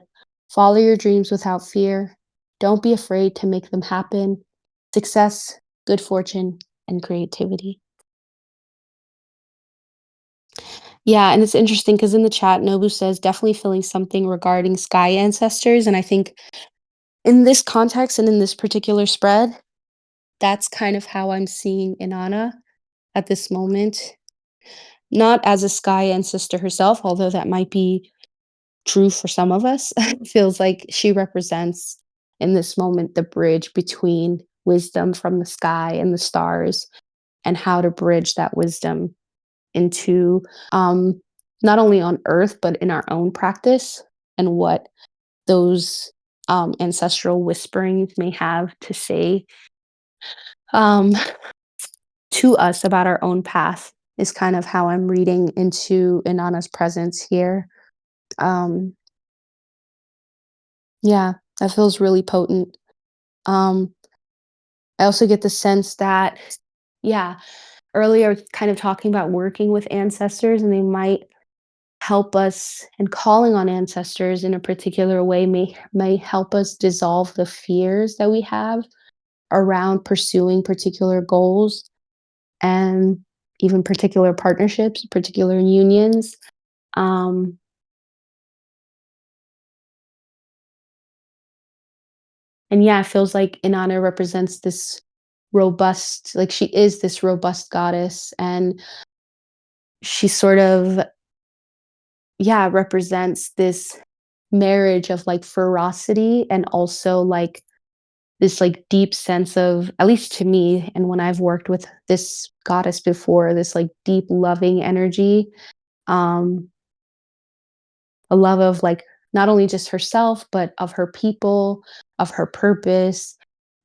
follow your dreams without fear. Don't be afraid to make them happen. Success, good fortune, and creativity. Yeah, and it's interesting because in the chat, Nobu says definitely feeling something regarding sky ancestors. And I think in this context and in this particular spread, that's kind of how I'm seeing Inanna at this moment. Not as a sky ancestor herself, although that might be true for some of us. It feels like she represents in this moment the bridge between wisdom from the sky and the stars and how to bridge that wisdom into um, not only on earth but in our own practice and what those ancestral whisperings may have to say um, to us about our own path is kind of how I'm reading into Inanna's presence here. Um, yeah, that feels really potent. Um, I also get the sense that, yeah, earlier I was kind of talking about working with ancestors, and they might help us, and calling on ancestors in a particular way may help us dissolve the fears that we have around pursuing particular goals and even particular partnerships, particular unions. Um, and yeah, it feels like Inanna represents this robust, like she is this robust goddess, and she sort of, yeah, represents this marriage of like ferocity and also like this like deep sense of, at least to me, and when I've worked with this goddess before, this like deep loving energy, um, a love of like not only just herself, but of her people, of her purpose.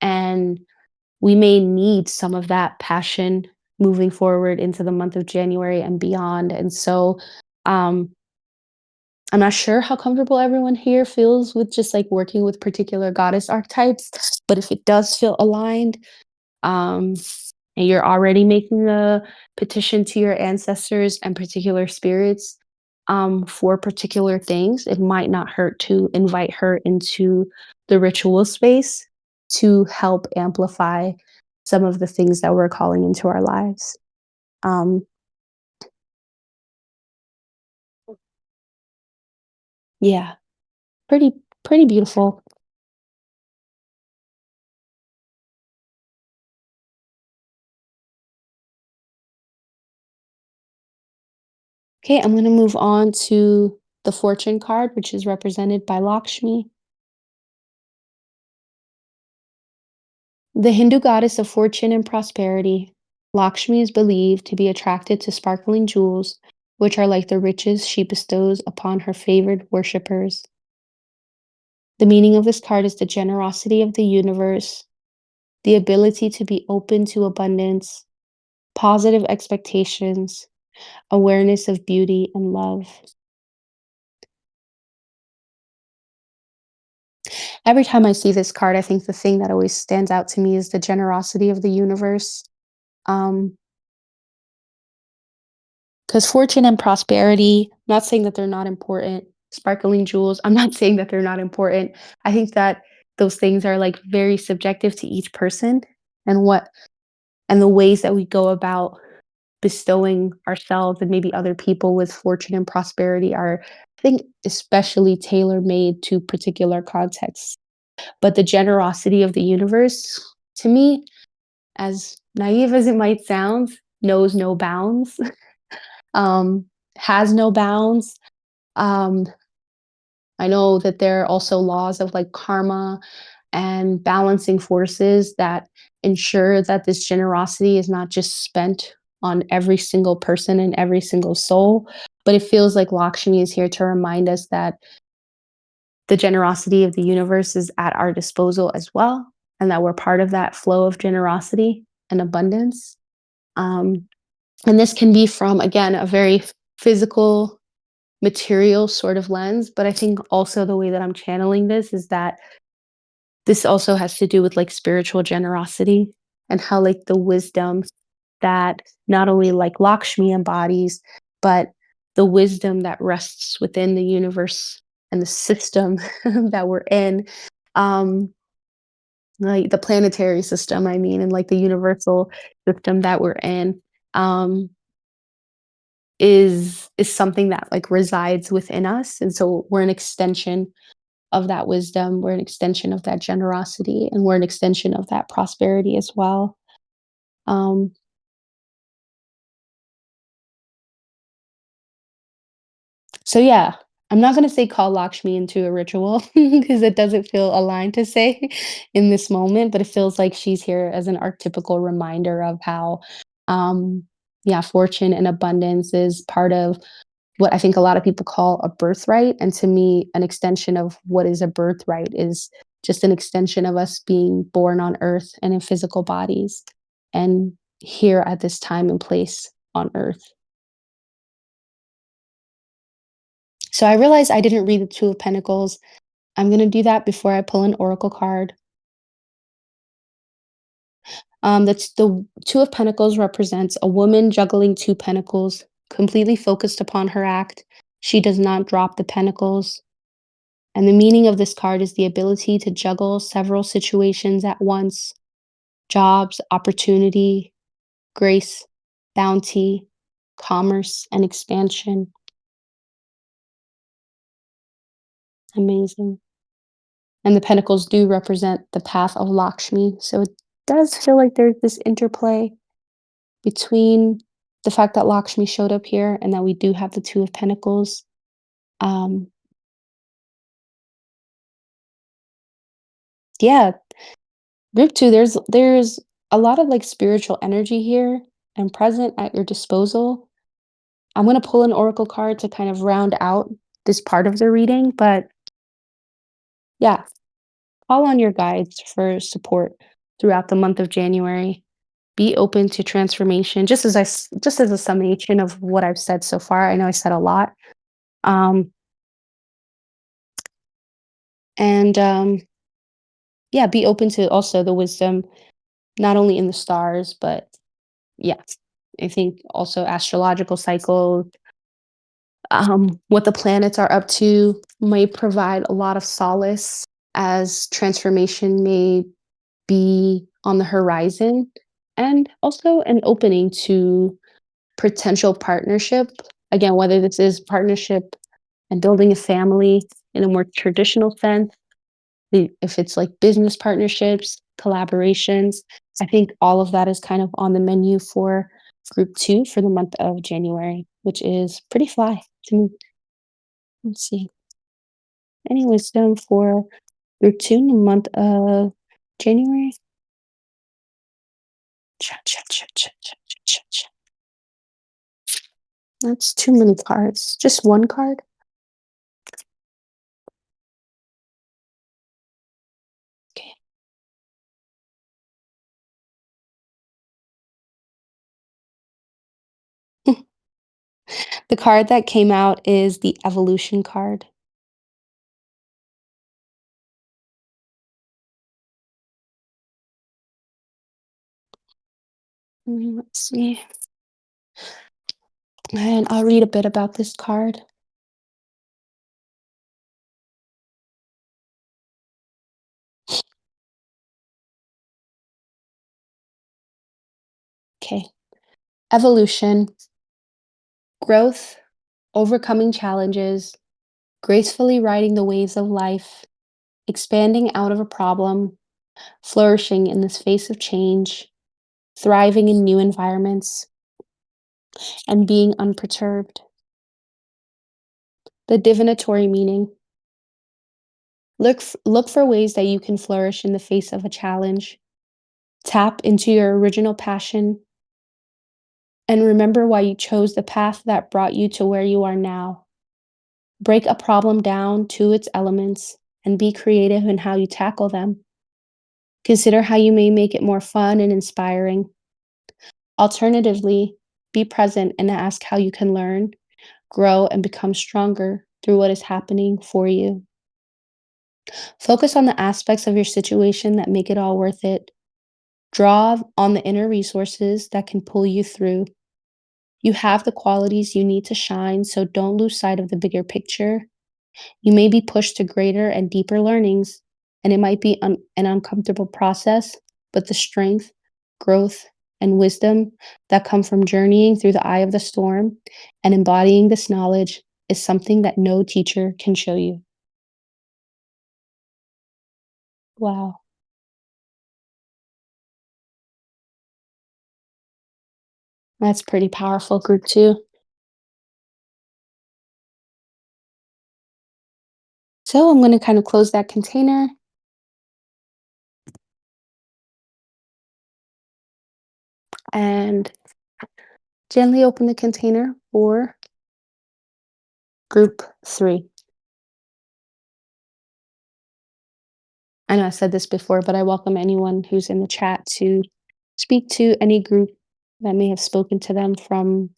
And we may need some of that passion moving forward into the month of January and beyond. And so um, I'm not sure how comfortable everyone here feels with just like working with particular goddess archetypes, but if it does feel aligned, um, and you're already making a petition to your ancestors and particular spirits for particular things, it might not hurt to invite her into the ritual space to help amplify some of the things that we're calling into our lives. Um, yeah, pretty pretty beautiful. Okay, I'm going to move on to the fortune card, which is represented by Lakshmi. The Hindu goddess of fortune and prosperity, Lakshmi is believed to be attracted to sparkling jewels, which are like the riches she bestows upon her favored worshippers. The meaning of this card is the generosity of the universe, the ability to be open to abundance, positive expectations, awareness of beauty and love. Every time I see this card, I think the thing that always stands out to me is the generosity of the universe. Um, Because fortune and prosperity, I'm not saying that they're not important. Sparkling jewels, I'm not saying that they're not important. I think that those things are like very subjective to each person and what and the ways that we go about bestowing ourselves and maybe other people with fortune and prosperity are, I think, especially tailor made to particular contexts. But the generosity of the universe, to me, as naive as it might sound, knows no bounds. um, has no bounds. Um, I know that there are also laws of like karma and balancing forces that ensure that this generosity is not just spent on every single person and every single soul, but it feels like Lakshmi is here to remind us that the generosity of the universe is at our disposal as well, and that we're part of that flow of generosity and abundance. Um, and this can be from, again, a very physical, material sort of lens. But I think also the way that I'm channeling this is that this also has to do with like spiritual generosity and how like the wisdom that not only like Lakshmi embodies, but the wisdom that rests within the universe and the system that we're in, um, like the planetary system, I mean, and like the universal system that we're in, um, is something that like resides within us, and so we're an extension of that wisdom. We're an extension of that generosity, and we're an extension of that prosperity as well. Um, So yeah, I'm not gonna say call Lakshmi into a ritual because it doesn't feel aligned to say in this moment, but it feels like she's here as an archetypical reminder of how, um, yeah, fortune and abundance is part of what I think a lot of people call a birthright. And to me, an extension of what is a birthright is just an extension of us being born on earth and in physical bodies and here at this time and place on earth. So I realized I didn't read the Two of Pentacles. I'm gonna do that before I pull an oracle card. That's the Two of Pentacles represents a woman juggling two pentacles, completely focused upon her act. She does not drop the pentacles. And the meaning of this card is the ability to juggle several situations at once: jobs, opportunity, grace, bounty, commerce, and expansion. Amazing. And the pentacles do represent the path of Lakshmi. So it does feel like there's this interplay between the fact that Lakshmi showed up here and that we do have the Two of Pentacles. Um, yeah, group two, there's a lot of like spiritual energy here and present at your disposal. I'm gonna pull an oracle card to kind of round out this part of the reading, but yeah, call on your guides for support throughout the month of January. Be open to transformation, just as a summation of what I've said so far. I know I said a lot. Um, and Yeah, be open to also the wisdom, not only in the stars, but yeah, I think also astrological cycles, what the planets are up to might provide a lot of solace as transformation may be on the horizon, and also an opening to potential partnership. Again, whether this is partnership and building a family in a more traditional sense, if it's like business partnerships, collaborations, I think all of that is kind of on the menu for group two for the month of January, which is pretty fly to me. Let's see. Any wisdom for group two in the month of January? Cha, cha, cha, cha, cha, cha, cha, cha. That's too many cards. Just one card? Okay. The card that came out is the evolution card. Let's see. And I'll read a bit about this card. Okay. Evolution, growth, overcoming challenges, gracefully riding the waves of life, expanding out of a problem, flourishing in this face of change, thriving in new environments, and being unperturbed. The divinatory meaning: look for ways that you can flourish in the face of a challenge. Tap into your original passion and remember why you chose the path that brought you to where you are now. Break a problem down to its elements and be creative in how you tackle them. Consider how you may make it more fun and inspiring. Alternatively, be present and ask how you can learn, grow, and become stronger through what is happening for you. Focus on the aspects of your situation that make it all worth it. Draw on the inner resources that can pull you through. You have the qualities you need to shine, so don't lose sight of the bigger picture. You may be pushed to greater and deeper learnings, and it might be an uncomfortable process, but the strength, growth, and wisdom that come from journeying through the eye of the storm and embodying this knowledge is something that no teacher can show you. Wow, that's pretty powerful, group two. So I'm going to kind of close that container and gently open the container for group three. I know I said this before, but I welcome anyone who's in the chat to speak to any group that may have spoken to them from,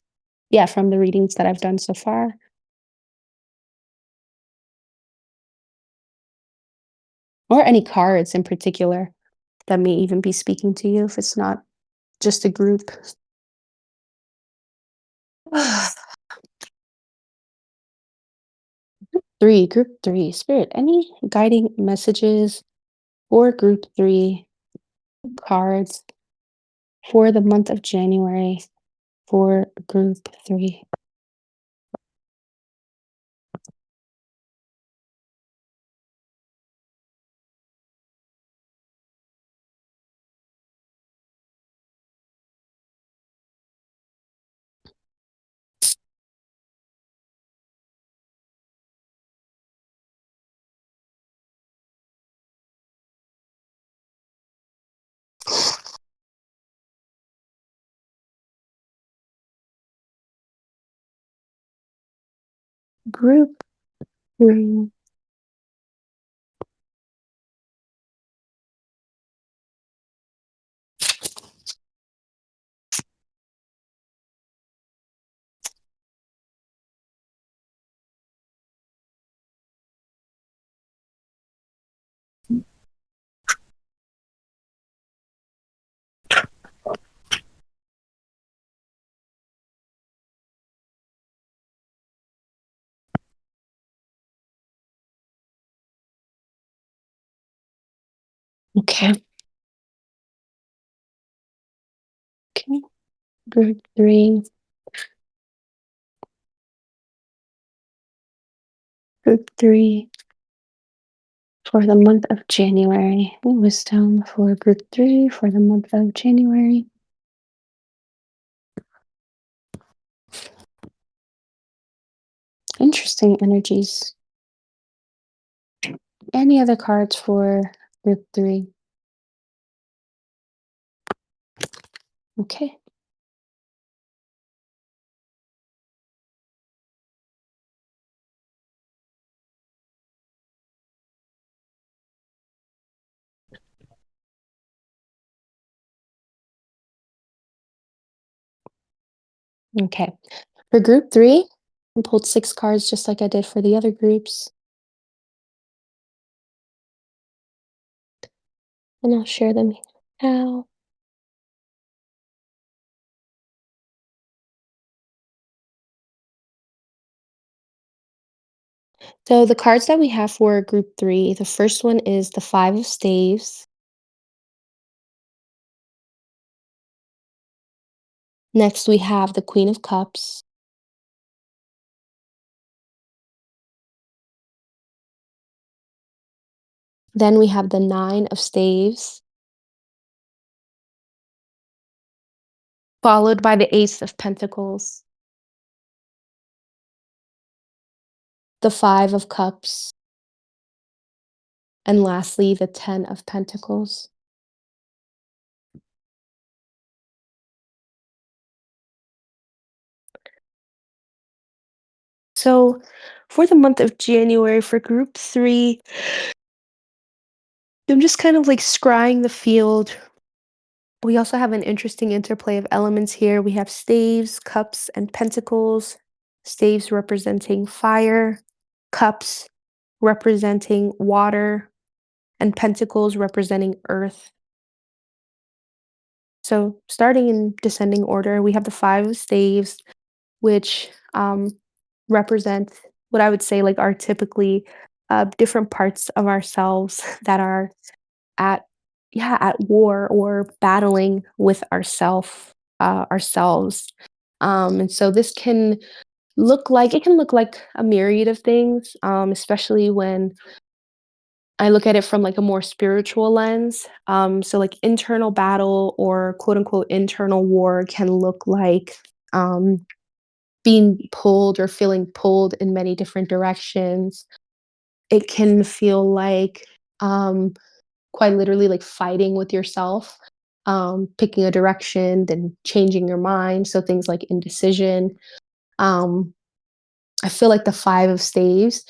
yeah, from the readings that I've done so far, or any cards in particular that may even be speaking to you if it's not just a group. Three, group three, spirit, any guiding messages for group three cards for the month of January for group three? Group three. Okay. Okay. Group three. Group three for the month of January. Wisdom for group three for the month of January. Interesting energies. Any other cards for group three? Okay. Okay. For group three, I pulled six cards just like I did for the other groups. And I'll share them now. So the cards that we have for group three, the first one is the Five of Staves. Next, we have the Queen of Cups. Then we have the Nine of Staves, followed by the Ace of Pentacles, the Five of Cups, and lastly, the Ten of Pentacles. So, for the month of January, for group three, I'm just kind of like scrying the field. We also have an interesting interplay of elements here. We have staves, cups, and pentacles. Staves representing fire, cups representing water, and pentacles representing earth. So, starting in descending order, we have the five of staves, which represent what I would say like are typically different parts of ourselves that are at at war or battling with ourselves. And so this can look like a myriad of things, especially when I look at it from like a more spiritual lens. So like internal battle or quote unquote internal war can look like um, being pulled or feeling pulled in many different directions. It can feel like um, quite literally like fighting with yourself, picking a direction, then changing your mind. So things like indecision. Um, I feel like the five of staves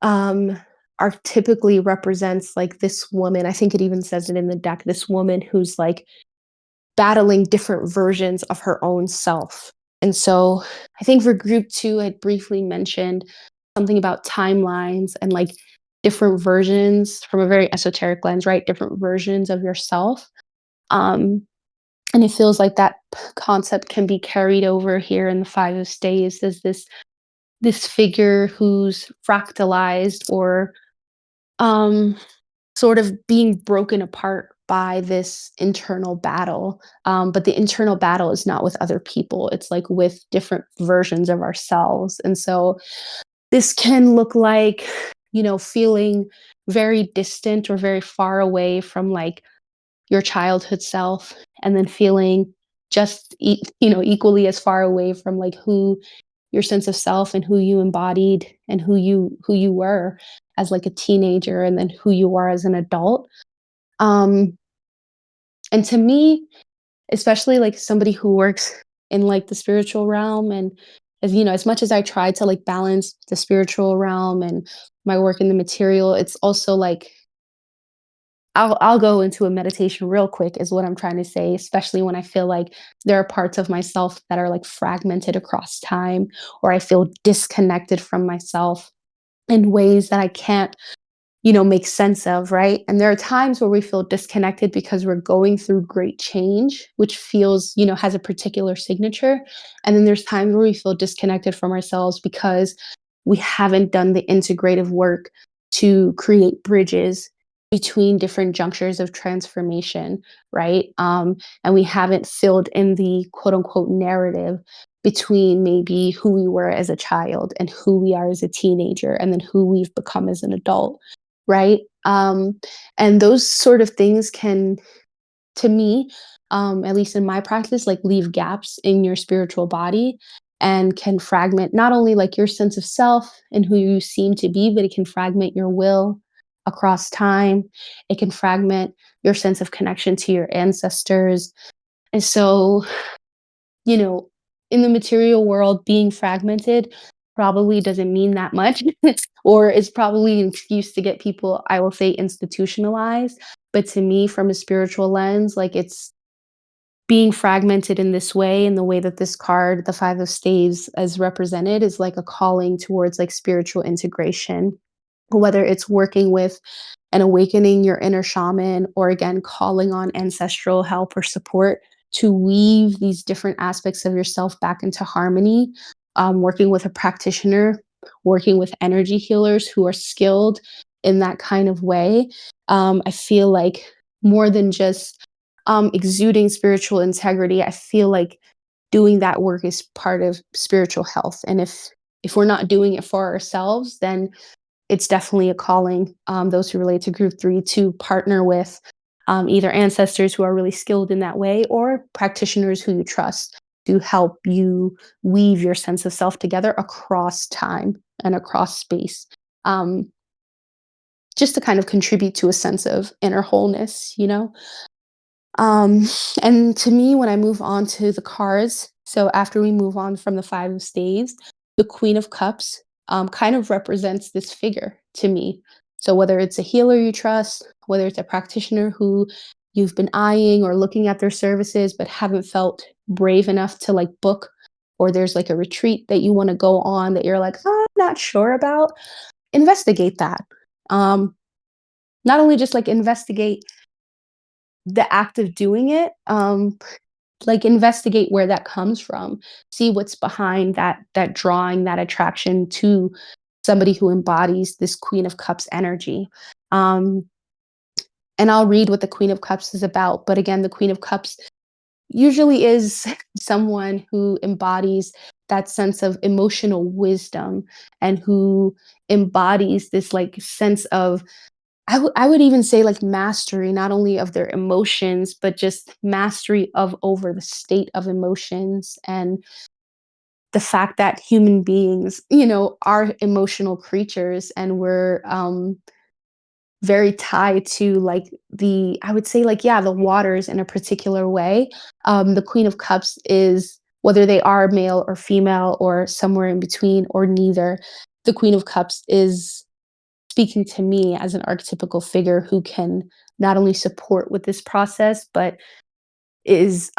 um, are typically represents like this woman. I think it even says it in the deck. This woman who's like battling different versions of her own self. And so I think for group two, I briefly mentioned something about timelines and like different versions from a very esoteric lens, right? Different versions of yourself. Um, and it feels like that concept can be carried over here in the five of staves as this figure who's fractalized or um sort of being broken apart by this internal battle. But the internal battle is not with other people, it's like with different versions of ourselves. And so this can look like, feeling very distant or very far away from like your childhood self, and then feeling equally as far away from like who your sense of self and who you embodied and who you were as like a teenager and then who you are as an adult. um and to me, especially like somebody who works in like the spiritual realm, and as much as I try to like balance the spiritual realm and my work in the material, it's also like I'll go into a meditation real quick is what I'm trying to say, especially when I feel like there are parts of myself that are like fragmented across time, or I feel disconnected from myself in ways that I can't make sense of, right? And there are times where we feel disconnected because we're going through great change, which feels, has a particular signature. And then there's times where we feel disconnected from ourselves because we haven't done the integrative work to create bridges between different junctures of transformation, right? And we haven't filled in the quote unquote narrative between maybe who we were as a child and who we are as a teenager and then who we've become as an adult, right? And those sort of things can, to me, at least in my practice, like leave gaps in your spiritual body and can fragment not only like your sense of self and who you seem to be, but it can fragment your will across time. It can fragment your sense of connection to your ancestors. And so, you know, in the material world, being fragmented probably doesn't mean that much, or it's probably an excuse to get people, I will say, institutionalized. But to me, from a spiritual lens, like it's being fragmented in this way, in the way that this card, the Five of Staves, is represented, is like a calling towards like spiritual integration, whether it's working with and awakening your inner shaman, or again, calling on ancestral help or support to weave these different aspects of yourself back into harmony, working with a practitioner, working with energy healers who are skilled in that kind of way. I feel like more than just exuding spiritual integrity, I feel like doing that work is part of spiritual health. And if we're not doing it for ourselves, then it's definitely a calling, those who relate to group three, to partner with either ancestors who are really skilled in that way or practitioners who you trust to help you weave your sense of self together across time and across space, um, just to kind of contribute to a sense of inner wholeness. Um, and to me, when I move on to the cards, so after we move on from the five of staves, the Queen of Cups kind of represents this figure to me. So whether it's a healer you trust, whether it's a practitioner who you've been eyeing or looking at their services but haven't felt brave enough to like book, or there's like a retreat that you want to go on that you're like, "Oh, I'm not sure about," investigate that. Um, Not only just like investigate the act of doing it, like investigate where that comes from, see what's behind that drawing, that attraction to somebody who embodies this Queen of Cups energy. Um, and I'll read what the Queen of Cups is about. But again, the Queen of Cups usually is someone who embodies that sense of emotional wisdom and who embodies this like sense of I would even say like mastery, not only of their emotions, but just mastery of over the state of emotions and the fact that human beings, are emotional creatures and we're very tied to like I would say like, yeah, the waters in a particular way. The Queen of Cups is whether they are male or female or somewhere in between or neither. The Queen of Cups is speaking to me as an archetypical figure who can not only support with this process, but is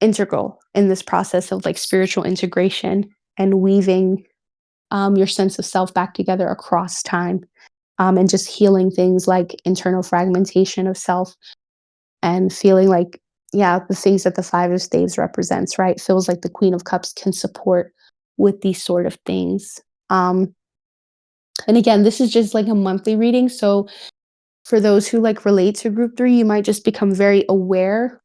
integral in this process of like spiritual integration and weaving your sense of self back together across time, and just healing things like internal fragmentation of self and feeling like, yeah, the things that the Five of Staves represents, right? Feels like the Queen of Cups can support with these sort of things. Um, and again, this is just like a monthly reading. So for those who like relate to group three, you might just become very aware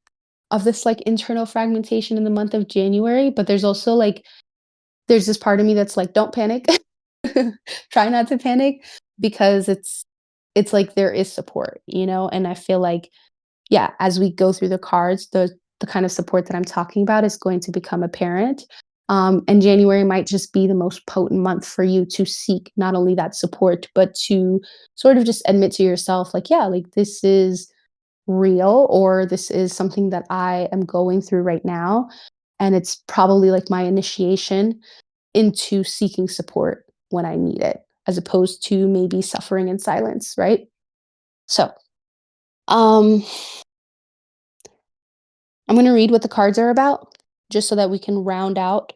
of this like internal fragmentation in the month of January. But there's also like, there's this part of me that's like, don't panic. Try not to panic because it's like there is support, and I feel like, yeah, as we go through the cards, the kind of support that I'm talking about is going to become apparent. And January might just be the most potent month for you to seek not only that support, but to sort of just admit to yourself, like, yeah, like this is real, or this is something that I am going through right now. And it's probably like my initiation into seeking support when I need it, as opposed to maybe suffering in silence, right? So, um, I'm going to read what the cards are about, just so that we can round out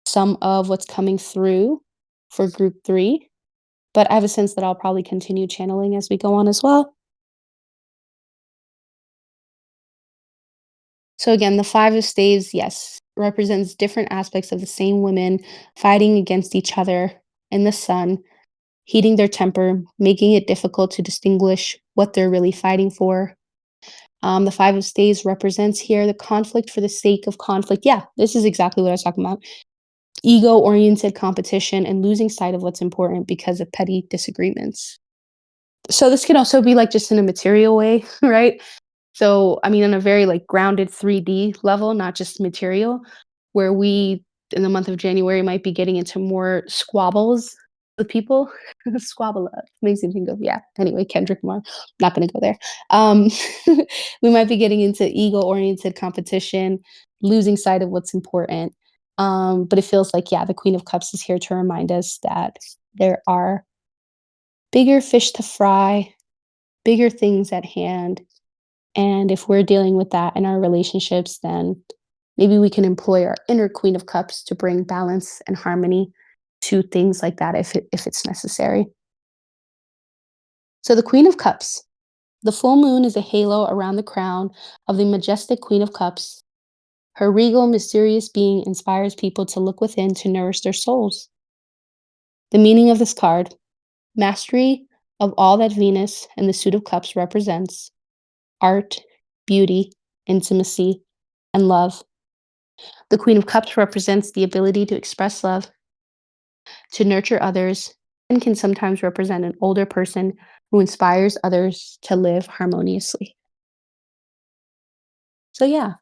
some of what's coming through for group three. But I have a sense that I'll probably continue channeling as we go on as well. So, again, the Five of Staves, yes, represents different aspects of the same women fighting against each other in the sun, heating their temper, making it difficult to distinguish what they're really fighting for. The Five of Staves represents here the conflict for the sake of conflict. Yeah, this is exactly what I was talking about. Ego oriented competition and losing sight of what's important because of petty disagreements. So, this can also be like just in a material way, right? So, I mean, on a very like grounded 3D level, not just material, where we in the month of January might be getting into more squabbles with people. Squabble makes me think of, yeah. Anyway, Kendrick Lamar. Not going to go there. Um, we might be getting into ego oriented competition, losing sight of what's important. But it feels like, yeah, the Queen of Cups is here to remind us that there are bigger fish to fry, bigger things at hand, and if we're dealing with that in our relationships, then maybe we can employ our inner Queen of Cups to bring balance and harmony to things like that if it's necessary. So the Queen of Cups. The full moon is a halo around the crown of the majestic Queen of Cups. Her regal, mysterious being inspires people to look within to nourish their souls. The meaning of this card: mastery of all that Venus and the suit of cups represents: art, beauty, intimacy, and love. The Queen of Cups represents the ability to express love, to nurture others, and can sometimes represent an older person who inspires others to live harmoniously. So, yeah,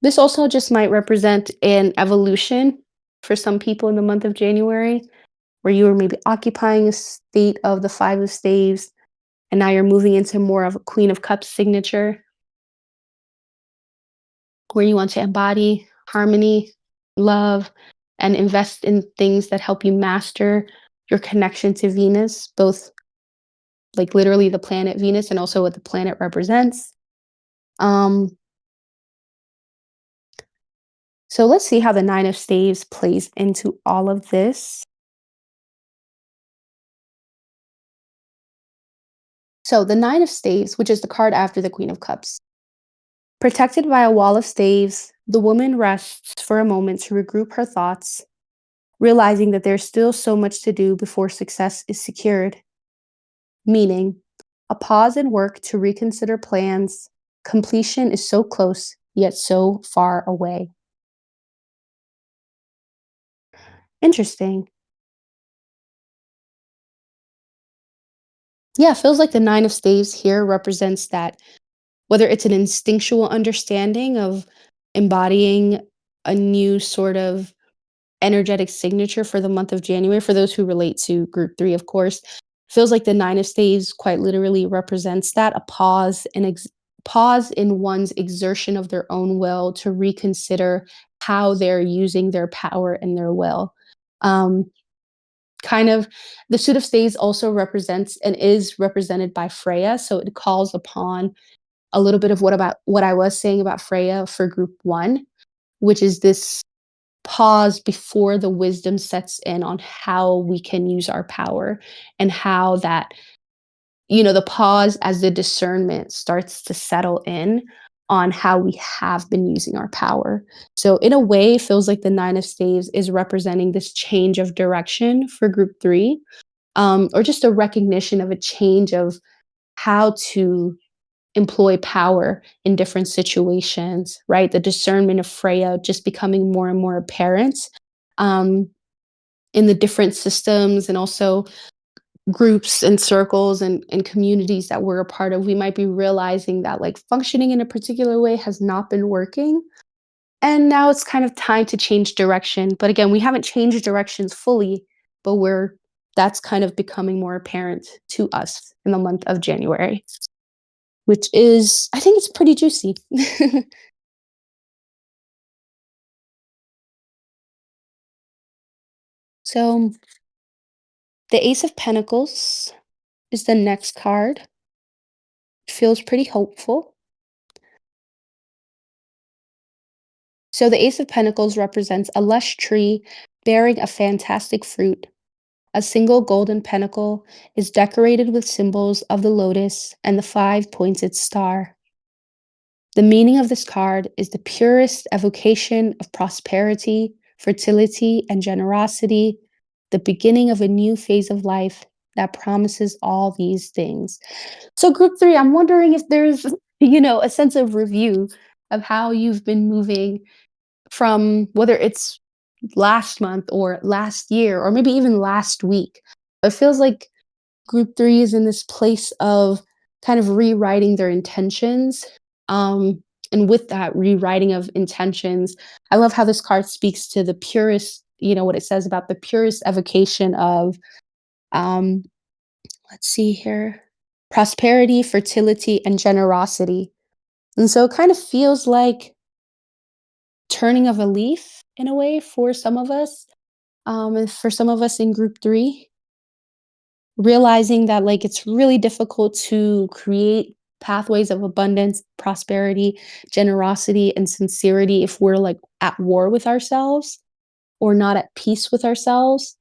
this also just might represent an evolution for some people in the month of January, where you were maybe occupying a state of the Five of Staves, and now you're moving into more of a Queen of Cups signature, where you want to embody harmony, love, and invest in things that help you master your connection to Venus, both like literally the planet Venus and also what the planet represents. Um, so let's see how the Nine of Staves plays into all of this. So the Nine of Staves, which is the card after the Queen of Cups. Protected by a wall of staves, the woman rests for a moment to regroup her thoughts, realizing that there's still so much to do before success is secured. Meaning, a pause in work to reconsider plans. Completion is so close, yet so far away. Interesting. Yeah, it feels like the Nine of Staves here represents that, whether it's an instinctual understanding of embodying a new sort of energetic signature for the month of January, for those who relate to group 3, of course, feels like the Nine of Staves quite literally represents that, a pause in one's exertion of their own will to reconsider how they're using their power and their will. Um, kind of the Suit of Staves also represents and is represented by Freya, so it calls upon a little bit of what I was saying about Freya for group 1, which is this pause before the wisdom sets in on how we can use our power, and how that, the pause as the discernment starts to settle in on how we have been using our power. So in a way, it feels like the Nine of Staves is representing this change of direction for group 3, or just a recognition of a change of how to employ power in different situations, right? The discernment of Freya just becoming more and more apparent, um, in the different systems and also groups and circles and communities that we're a part of. We might be realizing that like functioning in a particular way has not been working. And now it's kind of time to change direction. But again, we haven't changed directions fully, but that's kind of becoming more apparent to us in the month of January, which is, I think it's pretty juicy. So the Ace of Pentacles is the next card. It feels pretty hopeful. So the Ace of Pentacles represents a lush tree bearing a fantastic fruit. A single golden pentacle is decorated with symbols of the lotus and the five-pointed star. The meaning of this card is the purest evocation of prosperity, fertility, and generosity, the beginning of a new phase of life that promises all these things. So, group 3, I'm wondering if there's, a sense of review of how you've been moving from whether it's last month or last year or maybe even last week. It feels like group 3 is in this place of kind of rewriting their intentions. Um, and with that rewriting of intentions, I love how this card speaks to the purest, what it says about the purest evocation of, um, let's see here, prosperity, fertility, and generosity. And so it kind of feels like turning of a leaf in a way for some of us, and for some of us in group 3, realizing that like it's really difficult to create pathways of abundance, prosperity, generosity, and sincerity if we're like at war with ourselves or not at peace with ourselves.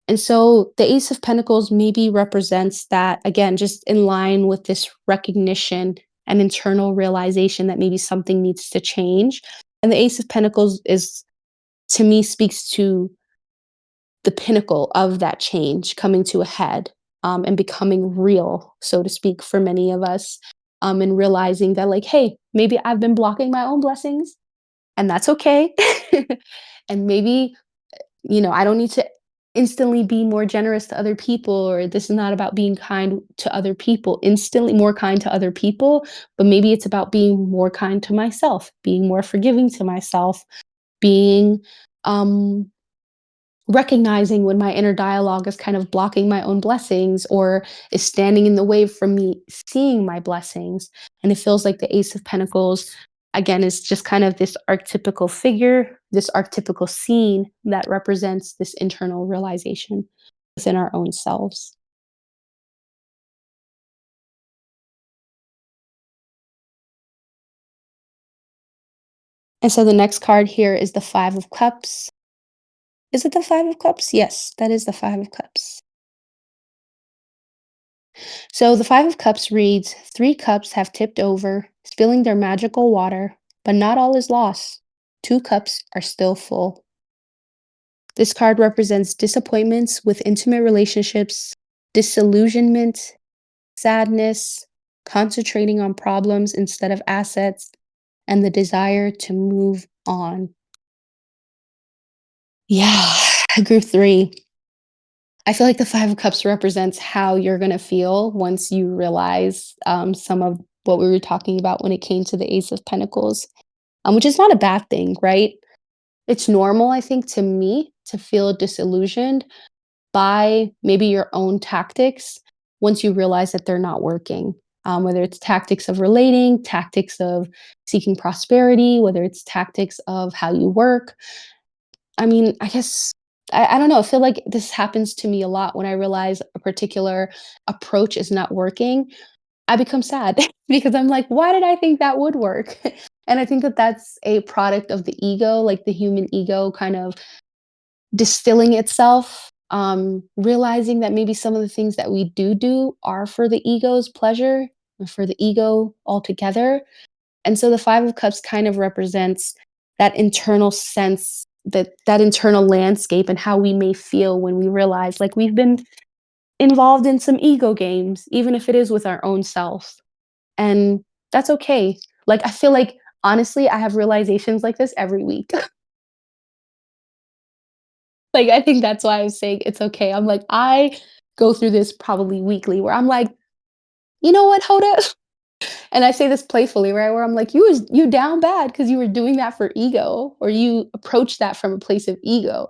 And so the Ace of Pentacles maybe represents that, again, just in line with this recognition and internal realization that maybe something needs to change. And the Ace of Pentacles is, to me, speaks to the pinnacle of that change coming to a head, and becoming real, so to speak, for many of us, and realizing that, like, hey, maybe I've been blocking my own blessings, and that's okay. And maybe, I don't need to instantly be more generous to other people, or this is not about being kind to other people, instantly more kind to other people, but maybe it's about being more kind to myself, being more forgiving to myself, being, um, recognizing when my inner dialogue is kind of blocking my own blessings or is standing in the way from me seeing my blessings. And it feels like the Ace of Pentacles, again, is just kind of this archetypical figure this archetypical scene that represents this internal realization within our own selves. And so the next card here is the 5 of Cups. Is it the 5 of Cups? Yes, that is the 5 of Cups. So the 5 of Cups reads, "Three cups have tipped over, spilling their magical water, but not all is lost. Two cups are still full." This card represents disappointments with intimate relationships, disillusionment, sadness, concentrating on problems instead of assets, and the desire to move on. Yeah, group 3. I feel like the 5 of Cups represents how you're gonna feel once you realize, some of what we were talking about when it came to the Ace of Pentacles, which is not a bad thing, right? It's normal, I think, to me to feel disillusioned by maybe your own tactics once you realize that they're not working. Whether it's tactics of relating, tactics of seeking prosperity, whether it's tactics of how you work. I mean, I guess I don't know. I feel like this happens to me a lot when I realize a particular approach is not working. I become sad because I'm like, why did I think that would work? And I think that that's a product of the ego, like the human ego kind of distilling itself, realizing that maybe some of the things that we do are for the ego's pleasure, and for the ego altogether. And so the 5 of Cups kind of represents that internal sense, that internal landscape and how we may feel when we realize like we've been involved in some ego games, even if it is with our own self. And that's okay. Like I feel like honestly, I have realizations like this every week. Like, I think that's why I was saying it's okay. I'm like, I go through this probably weekly where I'm like, "You know what, Hoda?" And I say this playfully, right? Where I'm like, "You down bad because you were doing that for ego, or you approached that from a place of ego,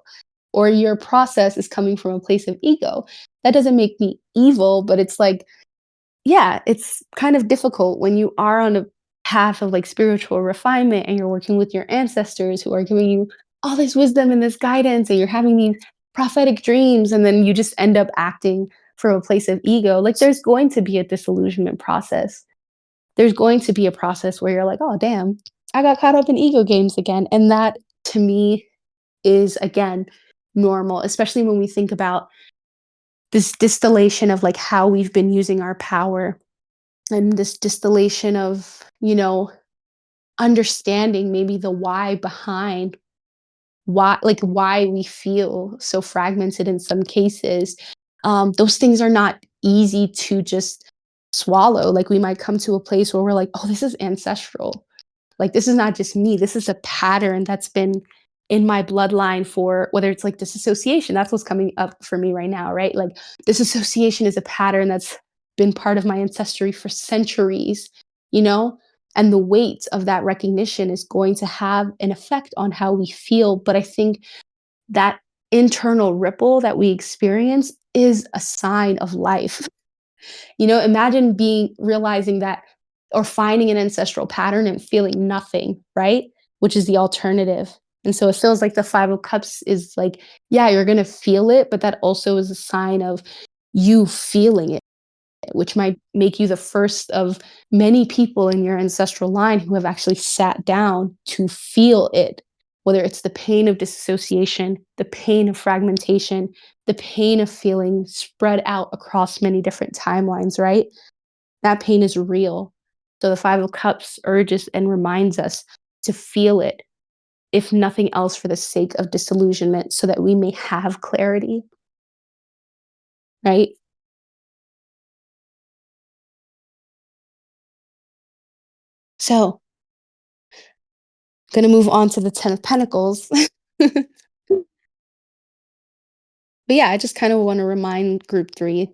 or your process is coming from a place of ego." That doesn't make me evil, but it's like, yeah, it's kind of difficult when you are on a path of like spiritual refinement and you're working with your ancestors who are giving you all this wisdom and this guidance, and you're having these prophetic dreams, and then you just end up acting from a place of ego. Like, there's going to be a disillusionment process. There's going to be a process where you're like, oh, damn, I got caught up in ego games again. And that to me is, again, normal, especially when we think about this distillation of like how we've been using our power, and this distillation of, understanding maybe the why behind why we feel so fragmented in some cases. Those things are not easy to just swallow. Like, we might come to a place where we're like, oh, this is ancestral. Like, this is not just me. This is a pattern that's been in my bloodline, for whether it's like disassociation. That's what's coming up for me right now, right? Like, disassociation is a pattern that's been part of my ancestry for centuries, you know? And the weight of that recognition is going to have an effect on how we feel. But I think that internal ripple that we experience is a sign of life. Imagine realizing that, or finding an ancestral pattern and feeling nothing, right? Which is the alternative. And so it feels like the 5 of Cups is like, yeah, you're going to feel it, but that also is a sign of you feeling it, which might make you the first of many people in your ancestral line who have actually sat down to feel it, whether it's the pain of disassociation, the pain of fragmentation, the pain of feeling spread out across many different timelines, right? That pain is real. So the 5 of Cups urges and reminds us to feel it, if nothing else for the sake of disillusionment, so that we may have clarity, right? So, gonna move on to the 10 of Pentacles. But yeah, I just kind of want to remind group 3,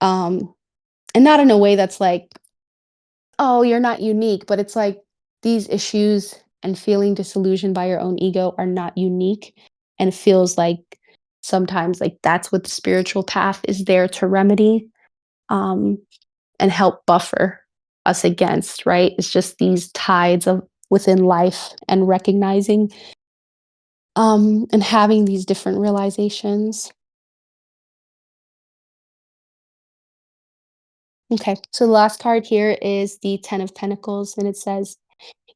um, and not in a way that's like, oh, you're not unique, but it's like these issues and feeling disillusioned by your own ego are not unique. And it feels like sometimes like that's what the spiritual path is there to remedy, um, and help buffer us against, right? It's just these tides of within life and recognizing and having these different realizations. Okay, so the last card here is the Ten of Pentacles, and it says,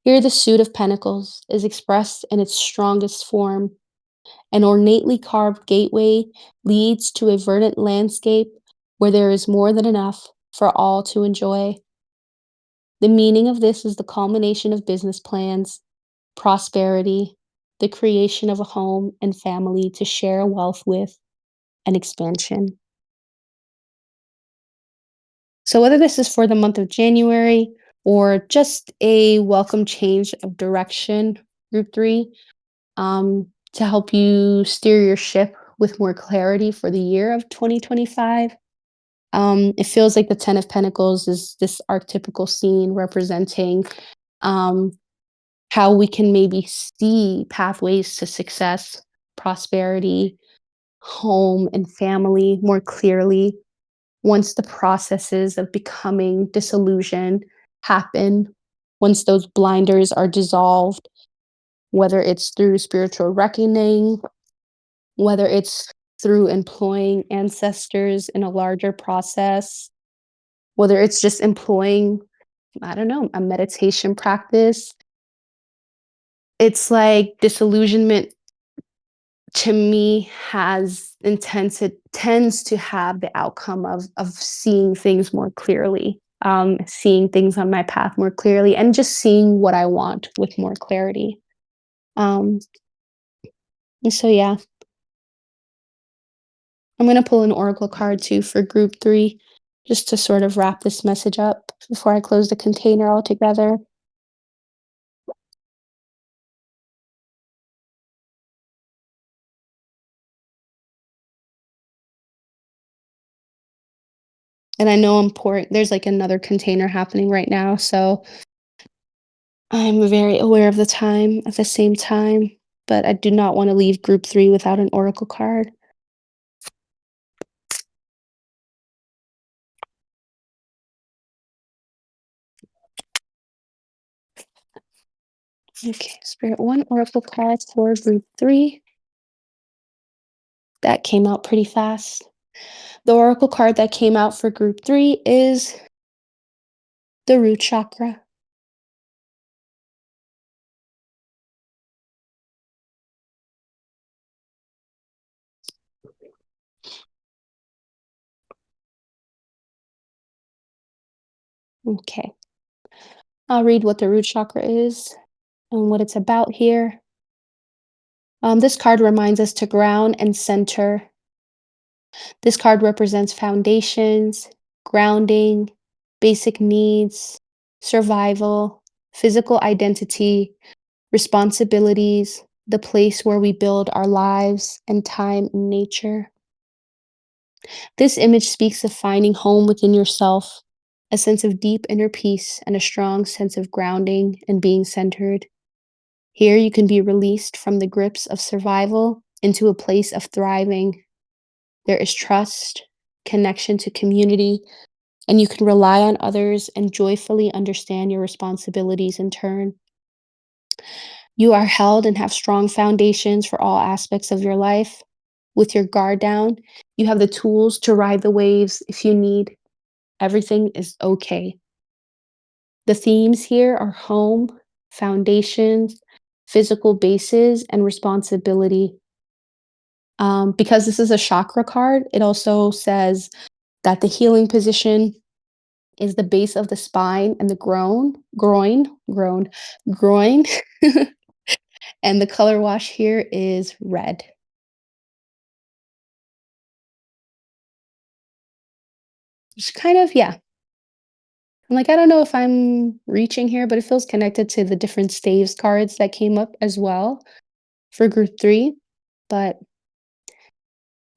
here the suit of pentacles is expressed in its strongest form. An ornately carved gateway leads to a verdant landscape where there is more than enough for all to enjoy. The meaning of this is the culmination of business plans, prosperity, the creation of a home and family to share wealth with, and expansion. So, whether this is for the month of January or just a welcome change of direction, group three, to help you steer your ship with more clarity for the year of 2025. It feels like the Ten of Pentacles is this archetypical scene representing um, how we can maybe see pathways to success, prosperity, home, and family more clearly once the processes of becoming disillusioned happen, once those blinders are dissolved, whether it's through spiritual reckoning, whether it's through employing ancestors in a larger process, whether it's just employing, I don't know, a meditation practice. It's like disillusionment to me has intense it tends to have the outcome of seeing things more clearly, seeing things on my path more clearly, and just seeing what I want with more clarity. Um, and so yeah, I'm gonna pull an oracle card too for group three, just to sort of wrap this message up before I close the container altogether. And I know I'm pouring there's, like, another container happening right now, so I'm very aware of the time at the same time, but I do not wanna leave group 3 without an oracle card. Okay, Spirit, one oracle card for group 3. That came out pretty fast. The oracle card that came out for group 3 is the root chakra. Okay. I'll read what the root chakra is and what it's about here. This card reminds us to ground and center. This card represents foundations, grounding, basic needs, survival, physical identity, responsibilities, the place where we build our lives, and time in nature. This image speaks of finding home within yourself, a sense of deep inner peace, and a strong sense of grounding and being centered. Here, you can be released from the grips of survival into a place of thriving. There is trust, connection to community, and you can rely on others and joyfully understand your responsibilities in turn. You are held and have strong foundations for all aspects of your life. With your guard down, you have the tools to ride the waves if you need. Everything is okay. The themes here are home, foundations, physical bases, and responsibility. Because this is a chakra card, it also says that the healing position is the base of the spine and the groin. And the color wash here is red. It's kind of, yeah. I'm like, I don't know if I'm reaching here, but it feels connected to the different staves cards that came up as well for group three. But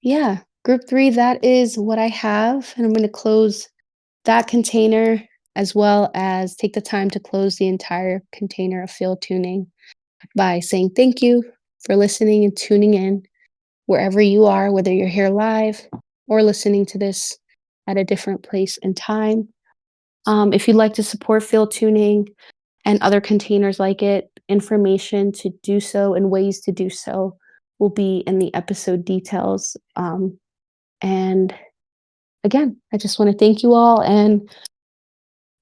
yeah, group three, that is what I have. And I'm going to close that container as well as take the time to close the entire container of field tuning by saying thank you for listening and tuning in wherever you are, whether you're here live or listening to this at a different place and time. If you'd like to support field tuning and other containers like it. Information to do so and ways to do so will be in the episode details. And again, I just want to thank you all and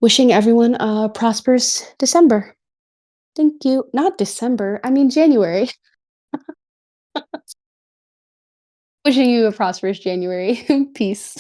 wishing everyone a prosperous December. Thank you. Not December, I mean January. Wishing you a prosperous January. Peace.